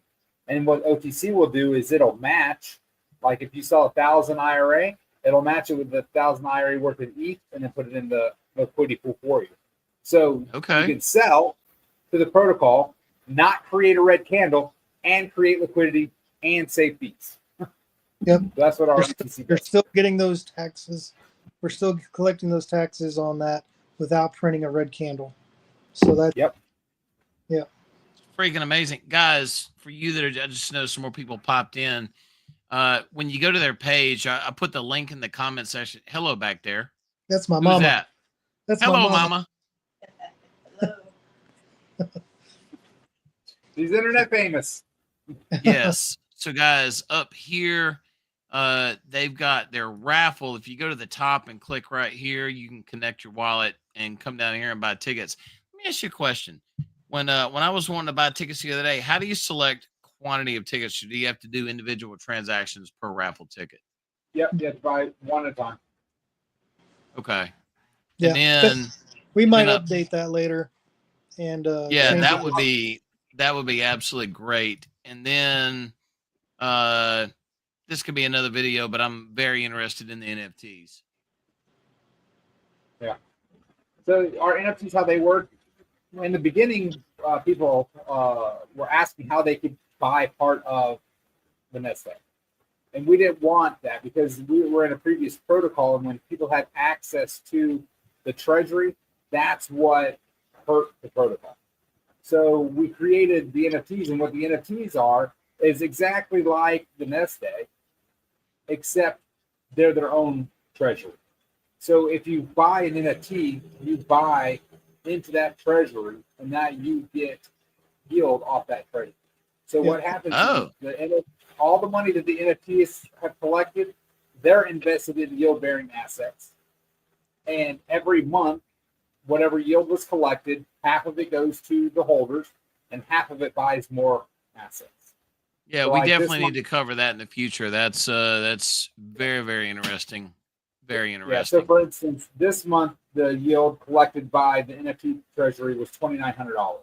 And what OTC will do is it'll match, like if you sell 1,000 IRA, it'll match it with the 1,000 IRA worth of ETH and then put it in the liquidity pool for you. So you can sell to the protocol, not create a red candle, and create liquidity and save fees. Yep. So that's what our OTC does. You're still getting those taxes. We're still collecting those taxes on that without printing a red candle. So that. Yep. Yeah. Freaking amazing. Guys, for you that are, I just know some more people popped in. When you go to their page, I put the link in the comment section. Hello back there. That's my Who's mama. that? That's Hello, my mama. She's internet famous. Yes. So guys, up here, they've got their raffle. If you go to the top and click right here, you can connect your wallet and come down here and buy tickets. Let me ask you a question. When I was wanting to buy tickets the other day, how do you select quantity of tickets? Do you have to do individual transactions per raffle ticket? Yep, you have to buy one at a time. Okay. Yeah. And then We might update that later. And yeah, change that it. would be absolutely great. And then this could be another video, but I'm very interested in the NFTs. Yeah. So our NFTs, how they work. In the beginning, people were asking how they could buy part of the nest egg. And we didn't want that because we were in a previous protocol. And when people had access to the treasury, that's what hurt the protocol. So we created the NFTs. And what the NFTs are is exactly like the nest egg, except they're their own treasury. So if you buy an NFT, you buy into that treasury, and that you get yield off that treasury. So what happens is all the money that the NFTs have collected, they're invested in yield-bearing assets. And every month, whatever yield was collected, half of it goes to the holders, and half of it buys more assets. Yeah, so we like definitely need to cover that in the future. That's very, very interesting. Very interesting. Yeah, so for instance, this month the yield collected by the NFT treasury was $2,900.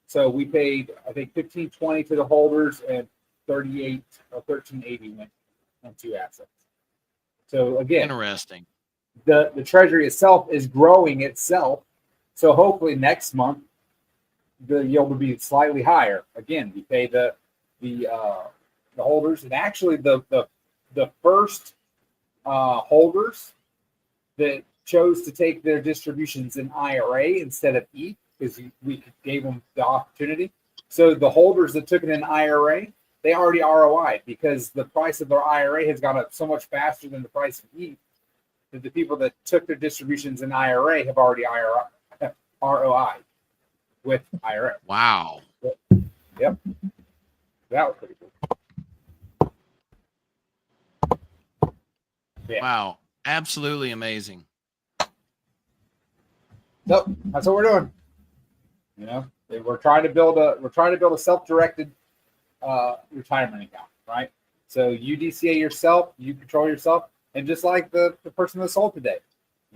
So we paid, I think, $1,520 to the holders and $38 or $1,380 went into assets. So again, interesting. The treasury itself is growing itself. So hopefully next month the yield will be slightly higher. Again, we pay the holders, and actually the first holders that chose to take their distributions in IRA instead of ETH, because we gave them the opportunity. So the holders that took it in IRA, they already ROI'd because the price of their IRA has gone up so much faster than the price of ETH that the people that took their distributions in IRA have already ROI'd with IRA. Wow. Yep. That was pretty cool. Yeah. Wow. Absolutely amazing. Nope, that's what we're doing. You know, we're trying to build a self-directed retirement account, right? So you DCA yourself, you control yourself, and just like the person that sold today,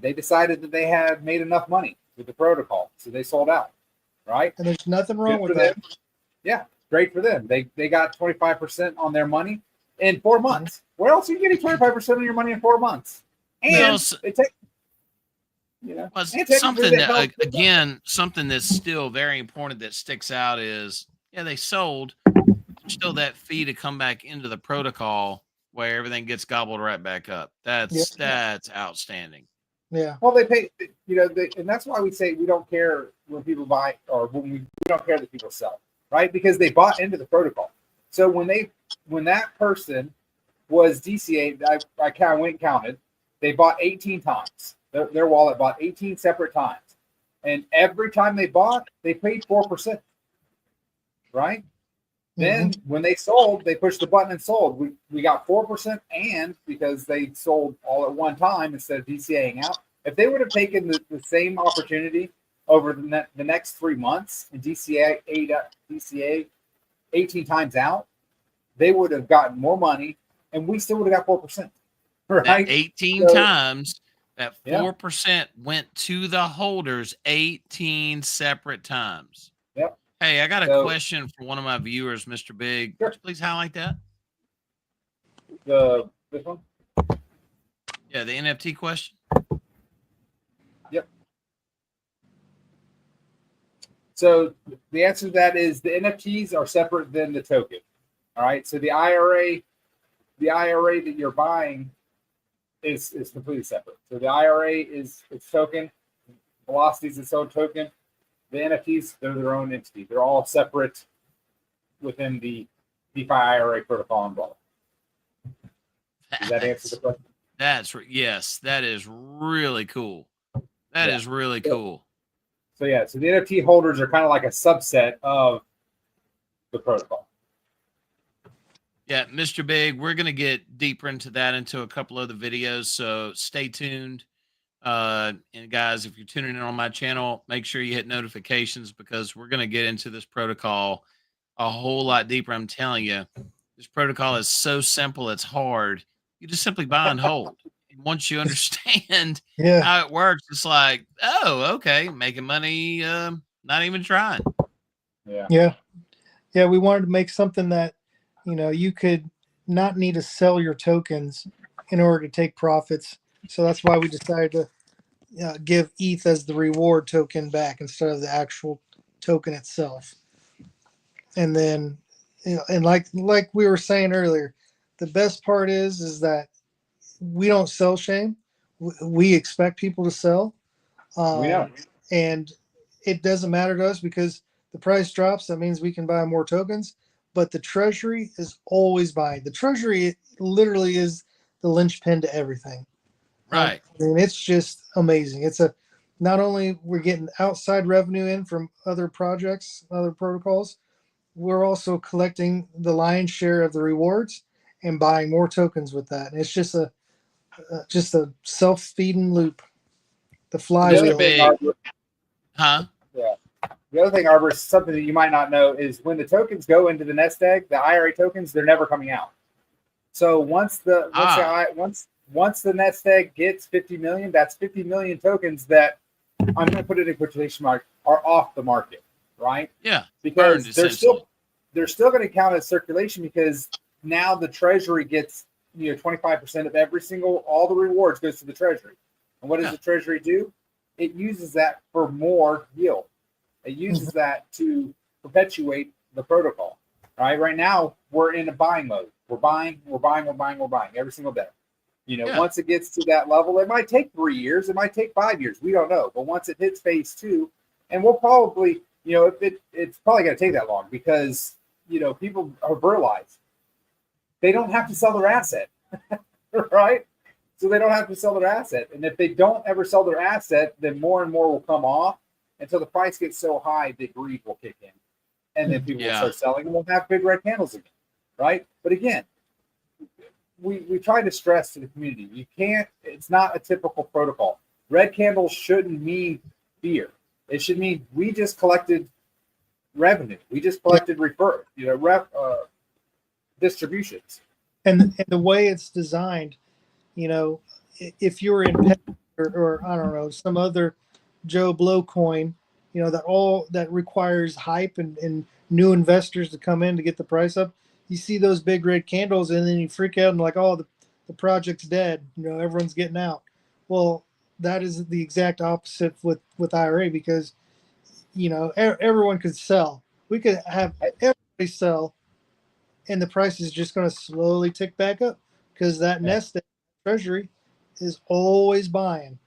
they decided that they had made enough money with the protocol, so they sold out, right? And there's nothing wrong with them. that. Yeah, great for them. They got 25% on their money in 4 months. Where else are you getting 25% of your money in 4 months? And You know, Well, and technically something they that help. again, something that's still very important that sticks out is, yeah, they sold. There's still that fee to come back into the protocol where everything gets gobbled right back up. Yeah. That's outstanding. Yeah. Well, they pay, and that's why we say we don't care when people buy, or when we don't care that people sell, right? Because they bought into the protocol. So when that person was DCA, I kind of went and counted, they bought 18 times. Their wallet bought 18 separate times, and every time they bought, they paid 4%, right? Then when they sold, they pushed the button and sold. We got 4%, and because they sold all at one time instead of DCAing out. If they would have taken the same opportunity over the next 3 months and DCA 18 times out, they would have gotten more money, and we still would have got 4%. Right? That 18 times, that 4% went to the holders 18 separate times. Yep. Hey, I got a question for one of my viewers, Mr. Big. Sure. Would you please highlight that? This one? Yeah, the NFT question. Yep. So the answer to that is the NFTs are separate than the token. All right. So the IRA that you're buying is completely separate. So the IRA is its token, Velocity is its own token. The NFTs, they're their own entity. They're all separate within the DeFi-IRA protocol umbrella. Does that answer the question? Yes, that is really cool. That is really cool. So the NFT holders are kind of like a subset of the protocol. Yeah, Mr. Big, we're going to get deeper into that into a couple of the videos, so stay tuned. And guys, if you're tuning in on my channel, make sure you hit notifications because we're going to get into this protocol a whole lot deeper. I'm telling you, this protocol is so simple, it's hard. You just simply buy and hold. And once you understand how it works, it's like, oh, okay, making money, not even trying. Yeah. We wanted to make something that, you could not need to sell your tokens in order to take profits. So that's why we decided to give ETH as the reward token back instead of the actual token itself. And then, and like we were saying earlier, the best part is that we don't sell shame. We expect people to sell. We know. And it doesn't matter to us because the price drops. That means we can buy more tokens. But the treasury is always buying. The treasury literally is the linchpin to everything. Right. And it's just amazing. Not only we're getting outside revenue in from other projects, other protocols, we're also collecting the lion's share of the rewards and buying more tokens with that. And it's just a self-feeding loop. The flywheel. Huh? Yeah. The other thing, Arborist, something that you might not know is when the tokens go into the nest egg, the IRA tokens, they're never coming out. So once the nest egg gets 50 million, that's 50 million tokens that I'm going to put it in quotation mark are off the market, right? Yeah, because they're still going to count as circulation because now the treasury gets 25% of all the rewards goes to the treasury. And what does the treasury do? It uses that for more yield. It uses that to perpetuate the protocol. Right now we're in a buying mode. We're buying every single day. Once it gets to that level, it might take 3 years, it might take 5 years. We don't know. But once it hits phase 2, and we'll probably, it's probably going to take that long because, people have realized they don't have to sell their asset, right? So they don't have to sell their asset. And if they don't ever sell their asset, then more and more will come off until the price gets so high that greed will kick in. And then people will start selling and we'll have big red candles again, right? But again, we try to stress to the community, it's not a typical protocol. Red candles shouldn't mean fear. It should mean we just collected revenue. We just collected distributions. And the way it's designed, if you're in or I don't know, some other Joe Blow coin, that requires hype and new investors to come in to get the price up. You see those big red candles and then you freak out and like, oh, the project's dead. Everyone's getting out. Well, that is the exact opposite with IRA, because everyone could sell. We could have everybody sell, and the price is just going to slowly tick back up because that nest egg treasury is always buying.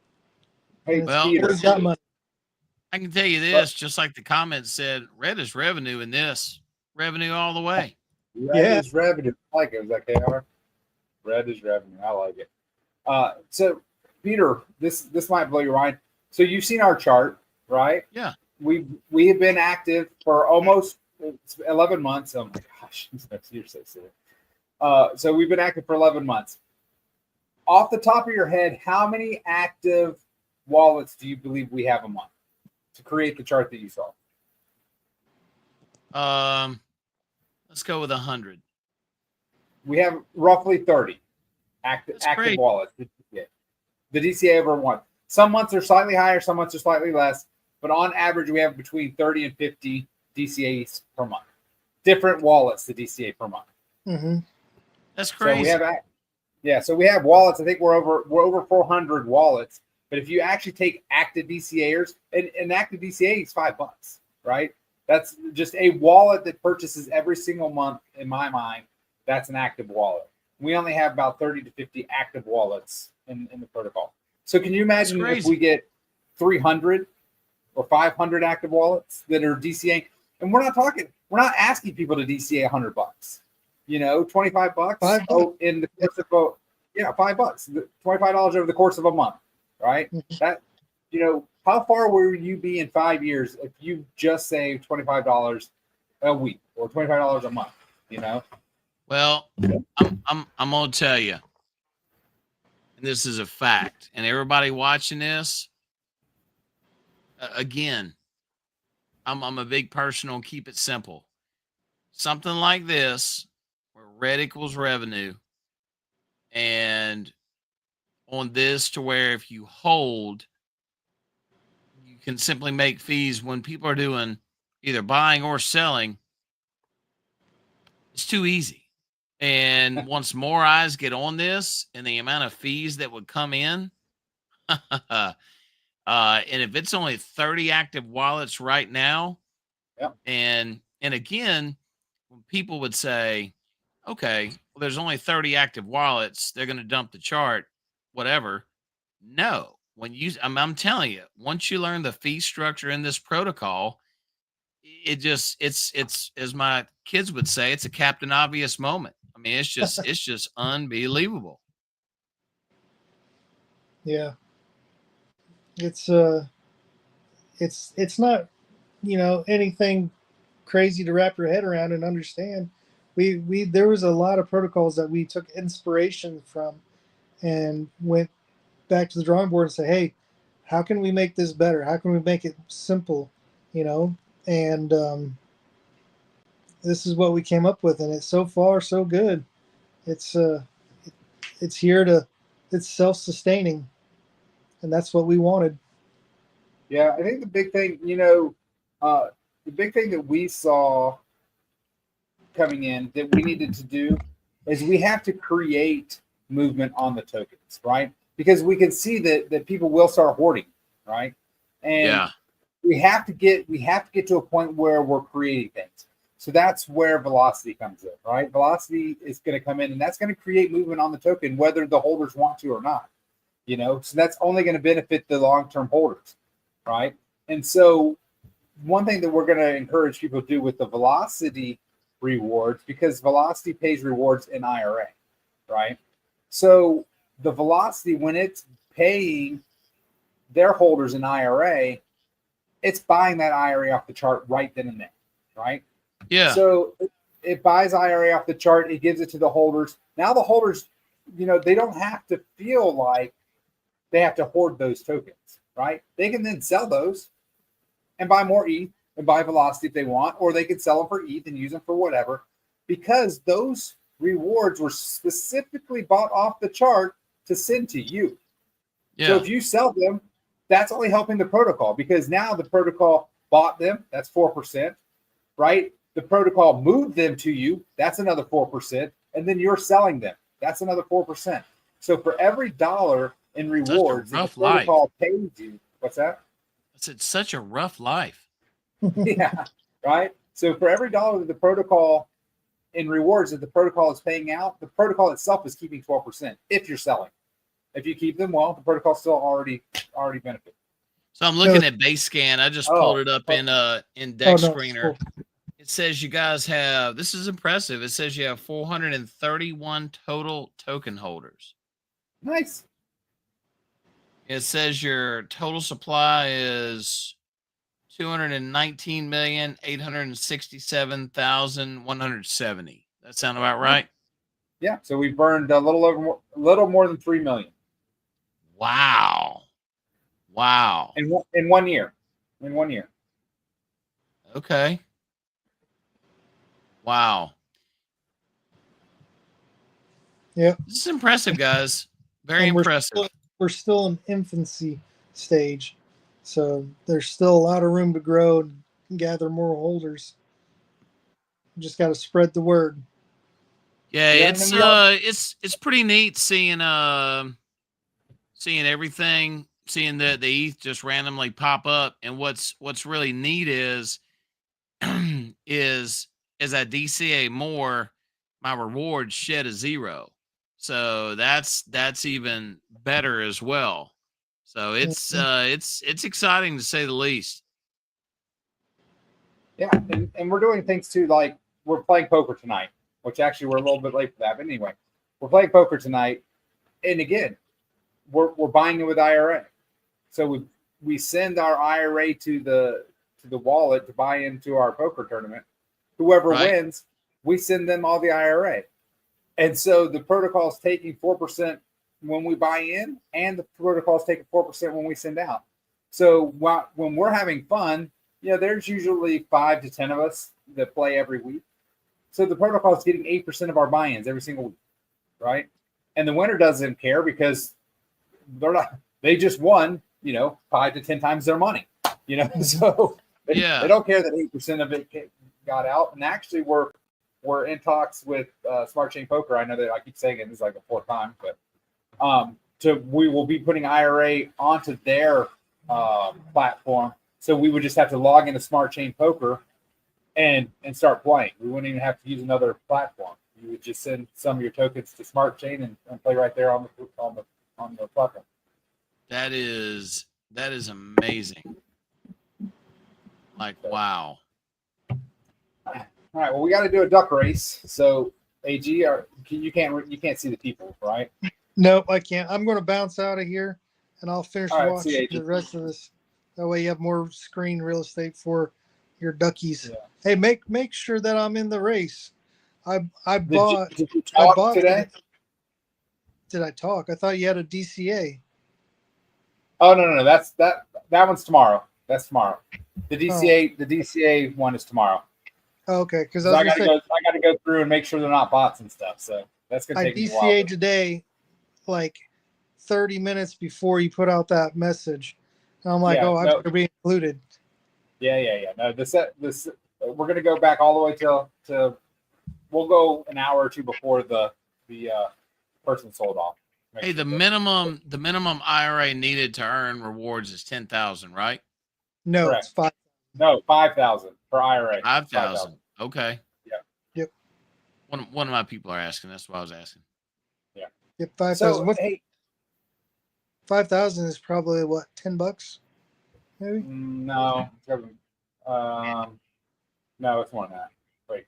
Hey, And it's Well, always got money. I can tell you this, just like the comments said, red is revenue in this. Revenue all the way. Red is revenue. I like it. Was that KR? Red is revenue. I like it. So Peter, this might blow your mind. So you've seen our chart, right? Yeah. We have been active for almost 11 months. Oh my gosh, you're so silly. So we've been active for 11 months. Off the top of your head, how many active wallets do you believe we have a month to create the chart that you saw? Let's go with 100. We have roughly 30 active great. wallets. The DCA over one. Some months are slightly higher, some months are slightly less, but on average, we have between 30 and 50 DCAs per month. Different wallets, the DCA per month. Mm-hmm. That's crazy. So we have wallets. I think we're over 400 wallets. But if you actually take active DCAers, and active DCA is $5, right? That's just a wallet that purchases every single month. In my mind, that's an active wallet. We only have about 30 to 50 active wallets in the protocol. So can you imagine if we get 300 or 500 active wallets that are DCA? And we're not asking people to DCA $100. $25. Oh, in the course of $5, $25 over the course of a month, right? That, how far will you be in 5 years if you just saved $25 a week or $25 a month? Well, I'm gonna tell you, and this is a fact, and everybody watching this, again, I'm a big person on keep it simple. Something like this, where red equals revenue, and on this to where if you hold, you can simply make fees when people are doing either buying or selling. It's too easy. And once more eyes get on this and the amount of fees that would come in, and if it's only 30 active wallets right now, and again, when people would say, okay, well, there's only 30 active wallets, they're going to dump the chart, whatever. No, I'm telling you, once you learn the fee structure in this protocol, it's as my kids would say, it's a Captain Obvious moment. I mean, it's just unbelievable. Yeah. It's not, anything crazy to wrap your head around and understand. There was a lot of protocols that we took inspiration from and went back to the drawing board and say, hey, how can we make this better? How can we make it simple? And this is what we came up with, and it's so far so good. It's self-sustaining, and that's what we wanted. Yeah, I think the big thing, the big thing that we saw coming in that we needed to do is we have to create movement on the tokens, right? Because we can see that people will start hoarding, right? And we have to get to a point where we're creating things. So that's where velocity comes in, right? Velocity is going to come in, and that's going to create movement on the token, whether the holders want to or not. So that's only going to benefit the long-term holders, right? And so one thing that we're going to encourage people to do with the velocity rewards, because velocity pays rewards in IRA, right? So the velocity, when it's paying their holders in IRA, it's buying that IRA off the chart right then and there, right? Yeah. So it buys IRA off the chart. It gives it to the holders. Now the holders, they don't have to feel like they have to hoard those tokens, right? They can then sell those and buy more ETH and buy velocity if they want, or they could sell them for ETH and use them for whatever, because those rewards were specifically bought off the chart to send to you. Yeah. So if you sell them, that's only helping the protocol, because now the protocol bought them. That's 4%, right? The protocol moved them to you. That's another 4%. And then you're selling them. That's another 4%. So for every dollar in Such a rewards that the rough life. protocol pays you. What's that? It's such a rough life. Yeah, right. So for every dollar that the protocol in rewards that the protocol is paying out, the protocol itself is keeping 12% if you're selling. If you keep them, well, the protocol still already benefit. So I'm looking at base scan. I just pulled it up in Deck Screener. Cool. It says you guys have, this is impressive. It says you have 431 total token holders. Nice. It says your total supply is 219,867,170. That sound about right? Yeah. So we burned a little more than 3 million. Wow. In 1 year. In 1 year. Okay. Wow. Yeah. This is impressive, guys. Very And impressive. We're still in infancy stage, so there's still a lot of room to grow and gather more holders. Just got to spread the word. Yeah, Yeah, it's pretty neat seeing everything, seeing the ETH just randomly pop up. And what's really neat is is as I DCA more, my reward shed a 0. So that's even better as well. So it's exciting to say the least. Yeah, and we're doing things too, like we're playing poker tonight, which actually we're a little bit late for that. But anyway, we're playing poker tonight, and again, we're buying it with IRA. So we send our IRA to the wallet to buy into our poker tournament. Whoever wins, we send them all the IRA. And so the protocol is taking 4% when we buy in, and the protocol is taking 4% when we send out. So when we're having fun, there's usually 5 to 10 of us that play every week. So the protocol is getting 8% of our buy-ins every single week, right? And the winner doesn't care because they just won, 5 to 10 times their money, so they don't care that 8% of it got out. And actually we're in talks with Smart Chain Poker. I know that I keep saying it, this is like the 4th time, but we will be putting IRA onto their platform. So we would just have to log into Smart Chain Poker and start playing. We wouldn't even have to use another platform. You would just send some of your tokens to Smart Chain and play right there on the platform. That is amazing. Like, wow. All right. Well, we got to do a duck race. So, AG, you can't see the people, right? Nope, I can't. I'm going to bounce out of here, and I'll finish watching the rest of this. That way, you have more screen real estate for your duckies. Yeah. Hey, make sure that I'm in the race. I bought. Did you talk I bought today? Did I talk? I thought you had a DCA. Oh no, that one's tomorrow. That's tomorrow. The DCA one is tomorrow. Oh, okay, because I got to go through and make sure they're not bots and stuff. So that's gonna take me a while. I DCA today, like 30 minutes before you put out that message. And I'm like, I better be included. Yeah. No, this we're gonna go back all the way to we'll go an hour or two before the person sold off. Hey, the minimum IRA needed to earn rewards is 10,000, right? No, correct. It's 5. No, 5,000 for IRA. 5,000. Okay. Yep. One of my people are asking. That's what I was asking. Yeah. Yep, 5,000. So, hey, 5,000 is probably what, $10, maybe? No, no, it's more than that. Wait,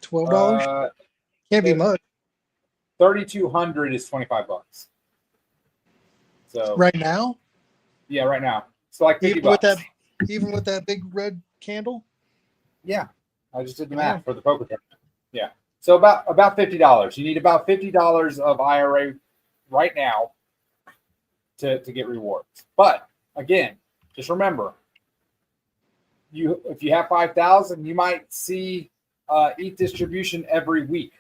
$12? Can't be much. 3,200 is $25. So Right now? Yeah, right now. So like $50. Even with that big red candle? Yeah, I just did the math for the poker tournament. Yeah, so about $50. You need about $50 of IRA right now to get rewards. But again, just remember, if you have 5,000, you might see ETH distribution every week,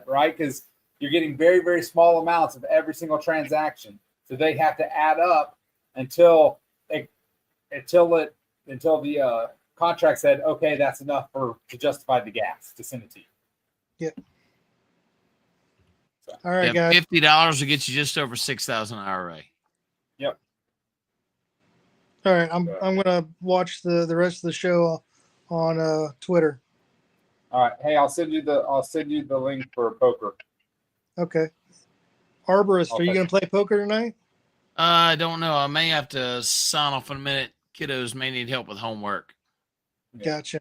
right? Because you're getting very, very small amounts of every single transaction, so they have to add up until the contract said, okay, that's enough to justify the gas to send it to you. Yep. All right, Yeah, guys. $50 will get you just over 6,000 IRA. Yep. All right, I'm gonna watch the rest of the show on Twitter. All right. Hey, I'll send you the link for poker. Okay. Arborist, are you Okay. gonna play poker tonight? I don't know. I may have to sign off in a minute. Kiddos may need help with homework. Yeah. Gotcha.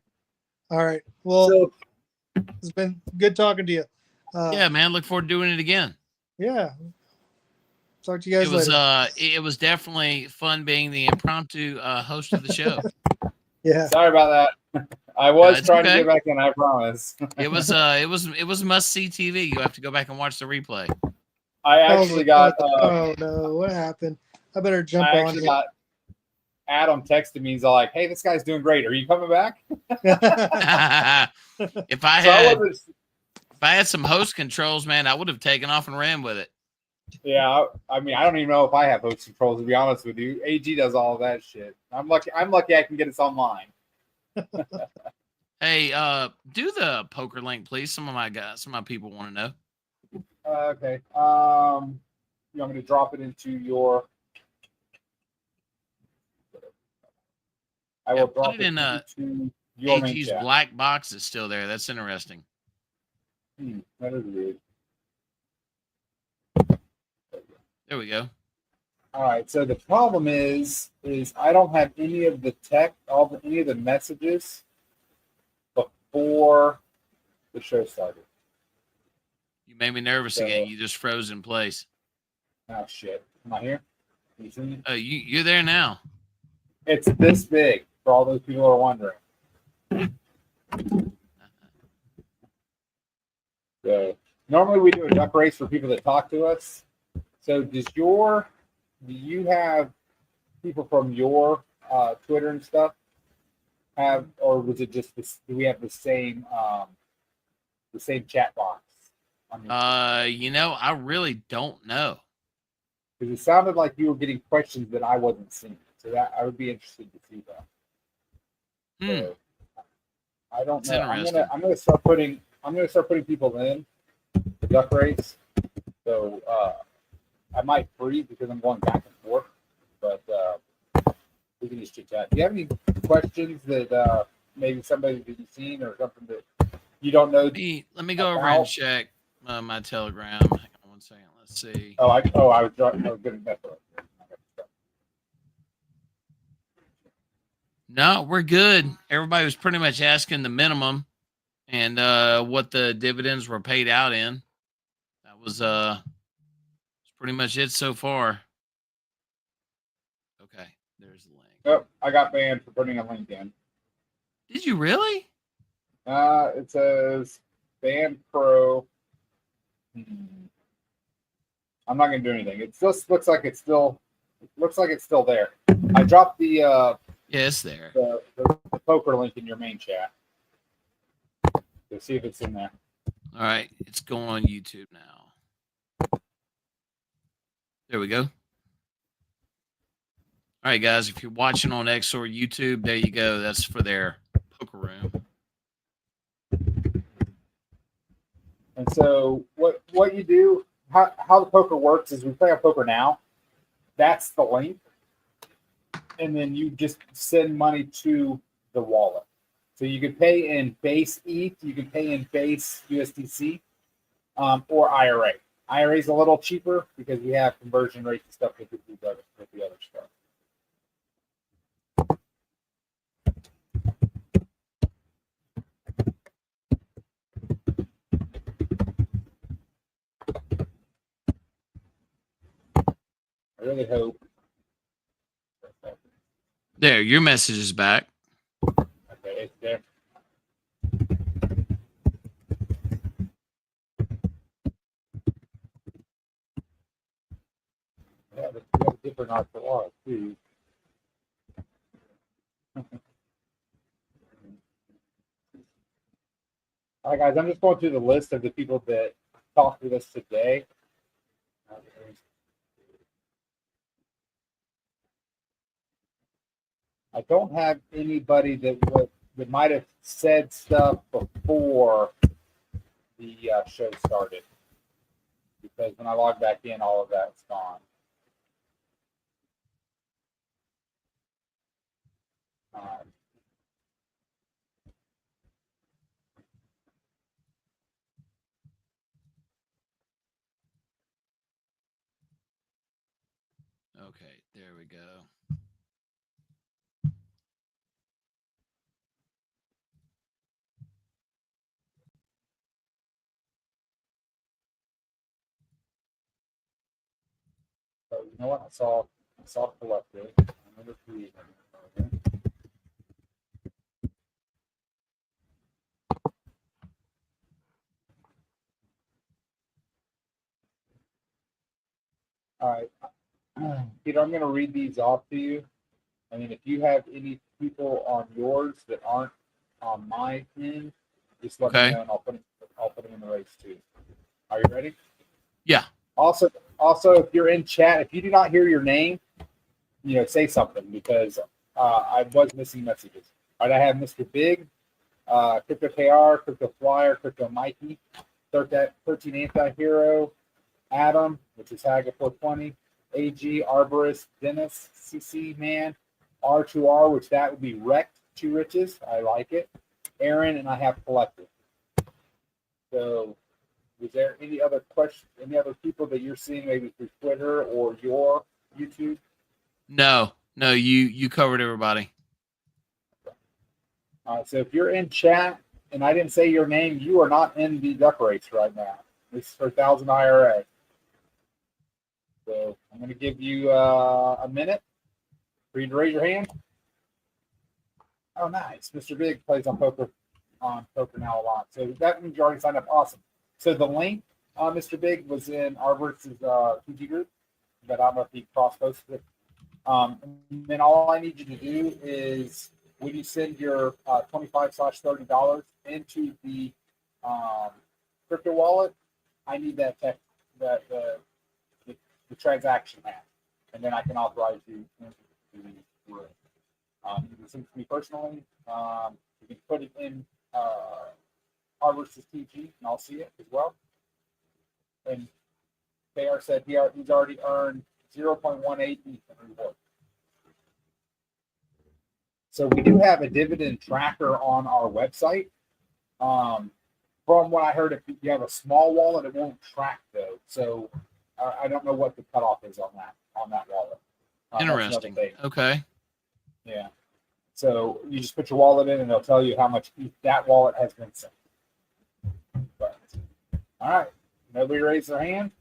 All right. Well, So it's been good talking to you. Yeah, man. Look forward to doing it again. Yeah. Talk to you guys later. It was definitely fun being the impromptu host of the show. Yeah. sorry about that. I was it's trying to okay. get back in. I promise. It was must see TV. You have to go back and watch the replay. I actually got. oh no! What happened? I better jump I on actually here. got. Adam texted me. He's all like, "Hey, this guy's doing great. Are you coming back?" If I had some host controls, man, I would have taken off and ran with it. Yeah, I mean, I don't even know if I have host controls, to be honest with you. AG does all of that shit. I'm lucky I can get us online. Hey, do the poker link, please. Some of my people want to know. Okay. You want me to drop it into your? I will drop put it in into your main AG's chat. black box is still there. That's interesting. That is weird. There we go. All right. So the problem is I don't have any of the any of the messages before the show started. You made me nervous again. You just froze in place. Oh shit! Am I here? Can you see me? Oh, you're there now. It's this big for all those people who are wondering. So normally we do a duck race for people that talk to us. So do you have people from your Twitter and stuff have, or was it just this, do we have the same chat box? I really don't know. Because it sounded like you were getting questions that I wasn't seeing. So that I would be interested to see that. So, I don't know. I'm gonna start putting people in the duck race. So I might freeze because I'm going back and forth, but we can just chit chat. Do you have any questions that maybe somebody that you've seen or something that you don't know? Let me go over and check my Telegram. Hang on one second. Let's see. I was going to mess up. No, we're good. Everybody was pretty much asking the minimum and what the dividends were paid out in. That was pretty much it so far. Okay, there's the link. Oh, I got banned for putting a link in. Did you really? It says ban pro. I'm not gonna do anything. It just looks like it's still there. I dropped the it's there. The poker link in your main chat. So see if it's in there. All right, it's going on YouTube now. There we go. All right, guys, if you're watching on X or YouTube, there you go. That's for their poker room. And so what you do, how the poker works is we play on Poker Now. That's the link. And then you just send money to the wallet. So you can pay in base ETH, you can pay in base USDC, or IRA. IRA is a little cheaper because we have conversion rates and stuff with the other stuff. I really hope. There, your message is back. Okay, it's there. We have a different RPR too. All right, guys, I'm just going through the list of the people that talked with us today. I don't have anybody that might have said stuff before the show started. because when I log back in, all of that's gone. Okay, there we go. So you know what? I saw collective. I'm gonna create it. All right, Peter, I'm going to read these off to you. I mean, if you have any people on yours that aren't on my end, just let me Okay. know, and I'll put them in the race too. Are you ready? Yeah. Also, if you're in chat, if you do not hear your name, say something, because I was missing messages. All right, I have Mr. Big, Crypto KR, Crypto Flyer, Crypto Mikey, 13 Anti-Hero, Adam, which is Haga 420, AG, Arborist, Dennis, CC Man, R2R, which that would be Wrecked Two Riches. I like it. Aaron, and I have Collective. So, is there any other questions, any other people that you're seeing maybe through Twitter or your YouTube? No, you covered everybody. So if you're in chat and I didn't say your name, you are not in the duck race right now. This is for 1,000 IRA. So I'm going to give you a minute for you to raise your hand. Oh, nice. Mr. Big plays on poker now a lot. So that means you already signed up. Awesome. So the link, Mr. Big, was in Arborist's TG group, but I don't know if he cross-posted it. And then all I need you to do is when you send your $25/$30 into the crypto wallet, I need that the transaction map, and then I can authorize you into the room. You can send it to me personally. You can put it in Arborist's TG, and I'll see it as well. And KR said he's already earned 0.18 reward. So we do have a dividend tracker on our website. From what I heard, if you have a small wallet, it won't track though. So I don't know what the cutoff is on that wallet. Interesting. Okay. Yeah. So you just put your wallet in, and it'll tell you how much that wallet has been sent. But, all right. Nobody raised their hand.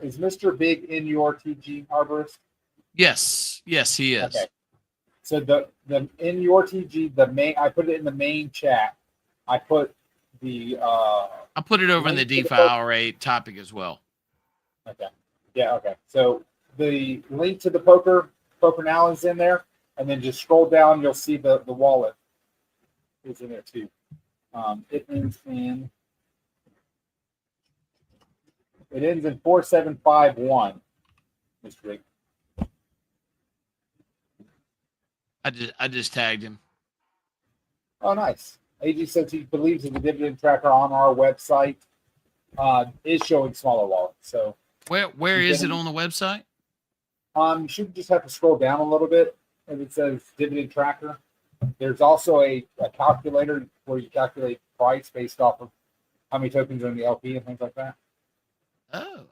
Is Mr. Big in your TG, Arborist? Yes, he is. Okay. So the in your TG, the main, I put it in the main chat. I put the I put it over in the DeFi-IRA topic as well. Okay. Yeah, okay. So the link to the poker now is in there, and then just scroll down, you'll see the wallet is in there too. It ends in 4751, Mr. Big. I just tagged him. Oh, nice. AG says he believes that the dividend tracker on our website is showing smaller wallets. So where is it on the website? You should just have to scroll down a little bit, and it says dividend tracker. There's also a calculator where you calculate price based off of how many tokens are in the LP and things like that.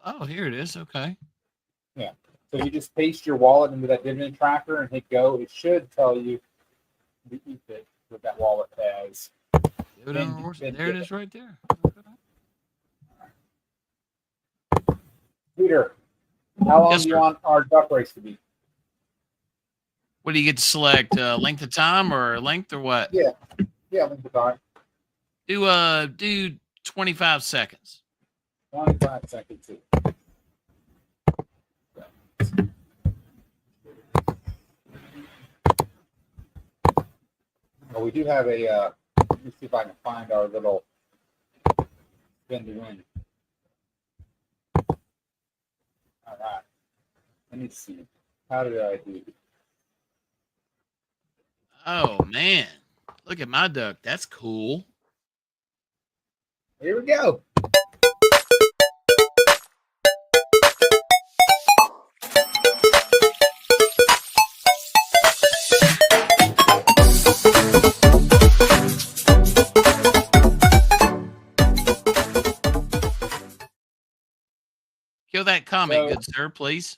Oh, here it is. Okay. Yeah. So you just paste your wallet into that dividend tracker and hit go. It should tell you the ETH that that wallet has. There it is right there. Okay. Peter, how long do you want our duck race to be? What do you get to select? Length of time or length or what? Yeah, length of time. Do 25 seconds. 25 seconds. Well, we do have a. Let me see if I can find our little spin to win. All right. Let me see. How did I do? Oh man, look at my duck. That's cool. Here we go. Kill that comment, So- good sir, please.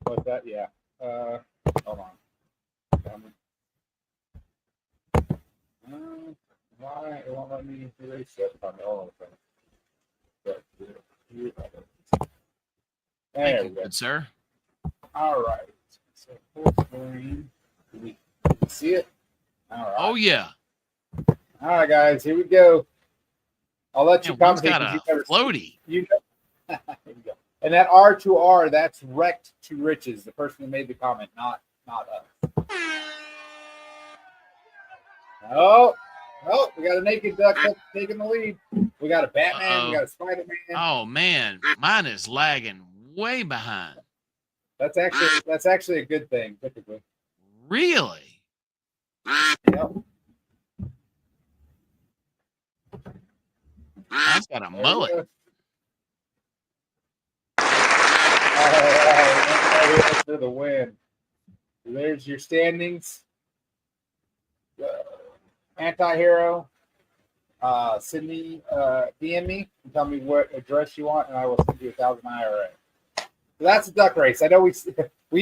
What's that? Yeah. Hold on. Why it won't let me erase that from the old thing? Thank There you, we go. good sir. All right. So full screen. Can we see it? All right. Oh yeah. All right, guys. Here we go. I'll let you Man, one's comment got because a you never floaty. you know. Here we go. And that R2R, that's wrecked to riches. The person who made the comment, not us. Oh, we got a naked duck taking the lead. We got a Batman. We got a Spider-Man. Oh man, mine is lagging way behind. That's actually a good thing, typically. Really? Yep. I've got a mullet. All right, for the win. There's your standings. Anti-hero. Sydney, DM me and tell me what address you want, and I will send you 1,000 IRA. So that's a duck race. I know we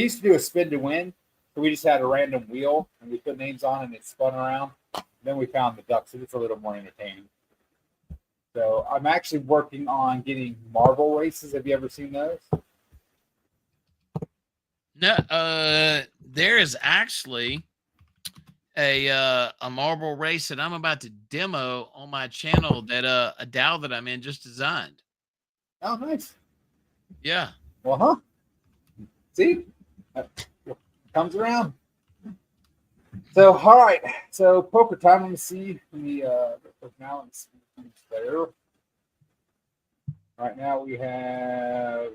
used to do a spin to win, so we just had a random wheel and we put names on and it spun around. Then we found the ducks, so it's a little more entertaining. So I'm actually working on getting marble races. Have you ever seen those? No, there is actually a marble race that I'm about to demo on my channel that a DAO that I'm in just designed. Oh, nice. Yeah. Well, see, comes around. So, all right. So, poker time. Let me see the personalities there. Right now, we have.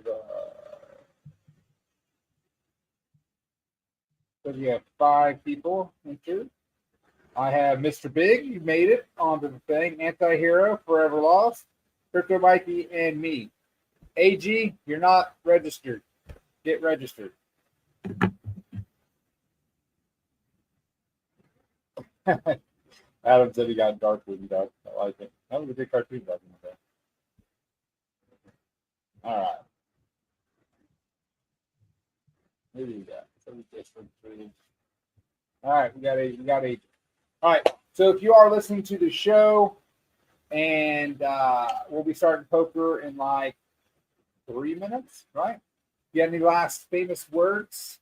So we have 5 people entered. I have Mr. Big. You made it onto the thing. Anti-hero, Forever Lost, Crypto Mikey, and me. AG, you're not registered. Get registered. Adam said he got dark with you, dog. I like it. That was a good cartoon back in the day. All right. Who do you got? All right, we got 8. All right. So if you are listening to the show, and we'll be starting poker in like 3 minutes, right? You got any last famous words?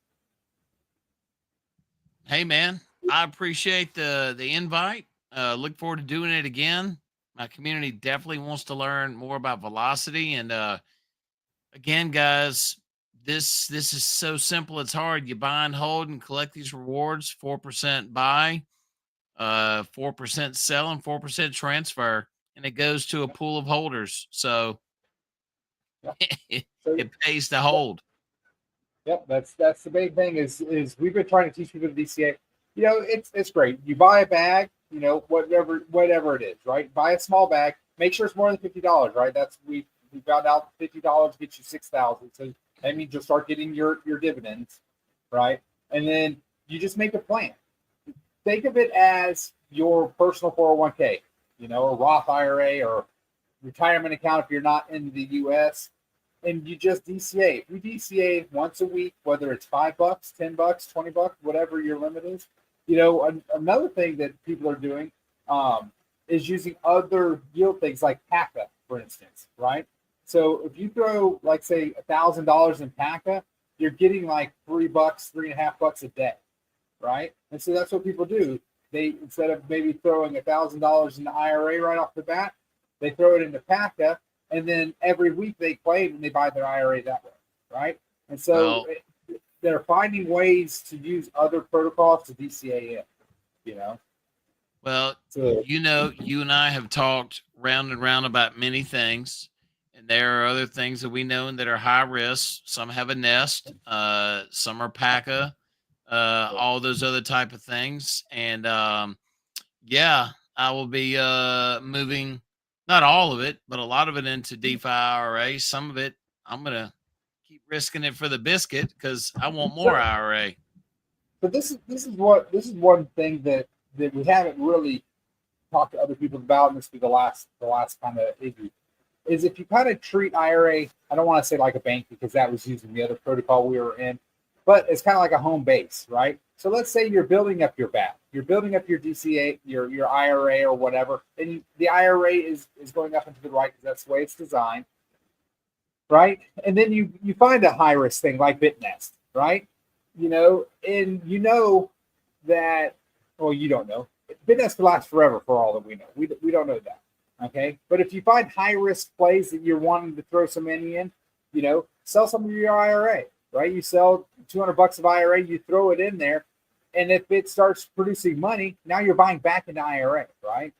Hey man, I appreciate the invite. Look forward to doing it again. My community definitely wants to learn more about velocity. And again, guys, this is so simple. It's hard. You buy and hold and collect these rewards. 4% buy, 4% sell, and 4% transfer, and it goes to a pool of holders. So it pays to hold. Yep, that's the big thing is we've been trying to teach people to DCA. You know, it's great. You buy a bag, you know, whatever it is, right? Buy a small bag. Make sure it's more than $50, right? That's we found out $50 gets you 6,000. So that means you'll start getting your dividends, right? And then you just make a plan. Think of it as your personal 401k, you know, a Roth IRA or retirement account if you're not in the U.S. And you just DCA. If you DCA once a week, whether it's $5, $10, $20, whatever your limit is, you know, another thing that people are doing is using other yield things like PACA, for instance, right? So if you throw, like, say, $1,000 in PACA, you're getting like $3, $3.50 a day, right? And so that's what people do. They, instead of maybe throwing $1,000 in the IRA right off the bat, they throw it into PACA, and then every week they claim and they buy their IRA that way, right? And so they're finding ways to use other protocols to DCA in, you know? Well, So, you know, you and I have talked round and round about many things, and there are other things that we know that are high risk. Some have a nest, some are PACA, all those other type of things. And yeah, I will be moving Not all of it, but a lot of it into DeFi-IRA. Some of it, I'm going to keep risking it for the biscuit because I want more IRA. But this is one thing that we haven't really talked to other people about, and this will be the last kind of issue, is if you kind of treat IRA, I don't want to say like a bank because that was using the other protocol we were in, but it's kind of like a home base, right? So let's say you're building up your BAP, you're building up your DCA, your IRA or whatever, and the IRA is going up into the right because that's the way it's designed, right? And then you find a high risk thing like BitNest, right? And you know that, well, you don't know. BitNest could last forever for all that we know. We don't know that, okay? But if you find high risk plays that you're wanting to throw some money in, sell some of your IRA, right? You sell $200 of IRA, you throw it in there, and if it starts producing money, now you're buying back into IRA, right?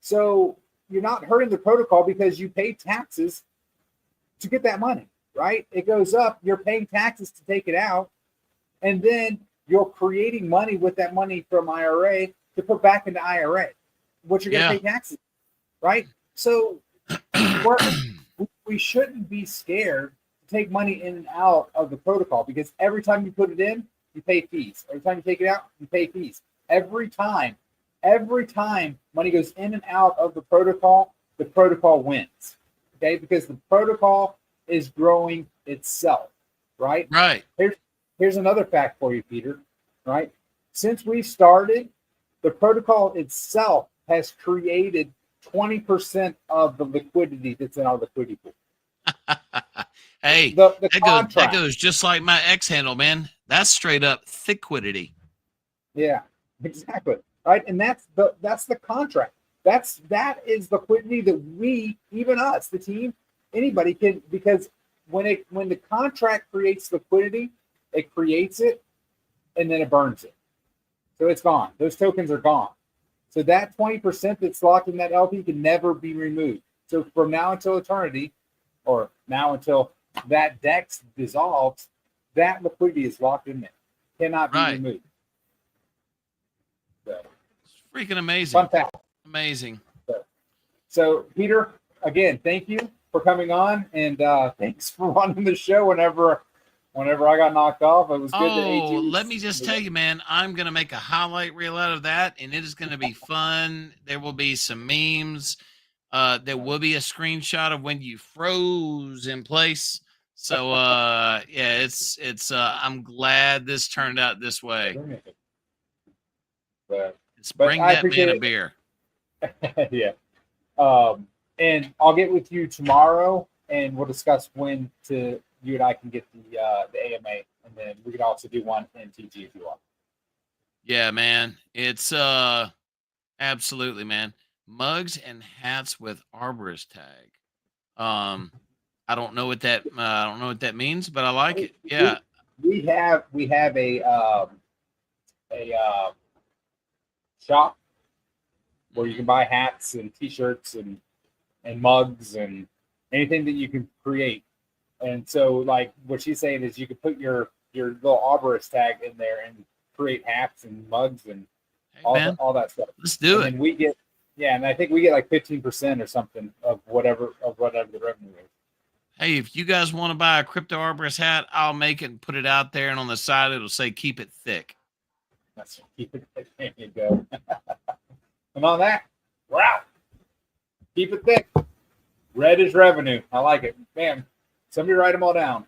So you're not hurting the protocol because you pay taxes to get that money, right? It goes up, you're paying taxes to take it out, and then you're creating money with that money from IRA to put back into IRA, which you're going to pay taxes, right? So we shouldn't be scared to take money in and out of the protocol because every time you put it in, you pay fees. Every time you take it out, you pay fees. Every time money goes in and out of the protocol wins, okay? Because the protocol is growing itself, right? Right. Here's another fact for you, Peter, right? Since we started, the protocol itself has created 20% of the liquidity that's in our liquidity pool. Hey, that goes just like my X handle, man. That's straight up thickquidity. Yeah, exactly. Right. And that's the contract. That is liquidity that we, even us, the team, anybody can, because when the contract creates liquidity, it creates it and then it burns it. So it's gone. Those tokens are gone. So that 20% that's locked in that LP can never be removed. So from now until eternity, or now until that DEX dissolves, that liquidity is locked in there. Cannot be removed. So, it's freaking amazing. Fun fact. Amazing. So Peter, again, thank you for coming on, and thanks for running the show whenever I got knocked off. It was good to let me just tell you, man, I'm going to make a highlight reel out of that, and it is going to be fun. There will be some memes. There will be a screenshot of when you froze in place. So, it's I'm glad this turned out this way. Let's bring that man a beer. Yeah. And I'll get with you tomorrow, and we'll discuss when you and I can get the AMA, and then we can also do one in TG if you want. Yeah, man. It's absolutely, man. Mugs and hats with arborist tag. I don't know what that means, but I like it. Yeah. We have a shop where you can buy hats and t-shirts and mugs and anything that you can create. And so, like what she's saying is, you can put your little arborist tag in there and create hats and mugs and all that stuff. Let's do it. And we get, and I think we get like 15% or something of whatever the revenue is. Hey, if you guys want to buy a Crypto Arborist hat, I'll make it and put it out there, and on the side it'll say "Keep it thick." That's keep it thick. There you go. And on that, we're out. Keep it thick. Red is revenue. I like it. Man, somebody write them all down.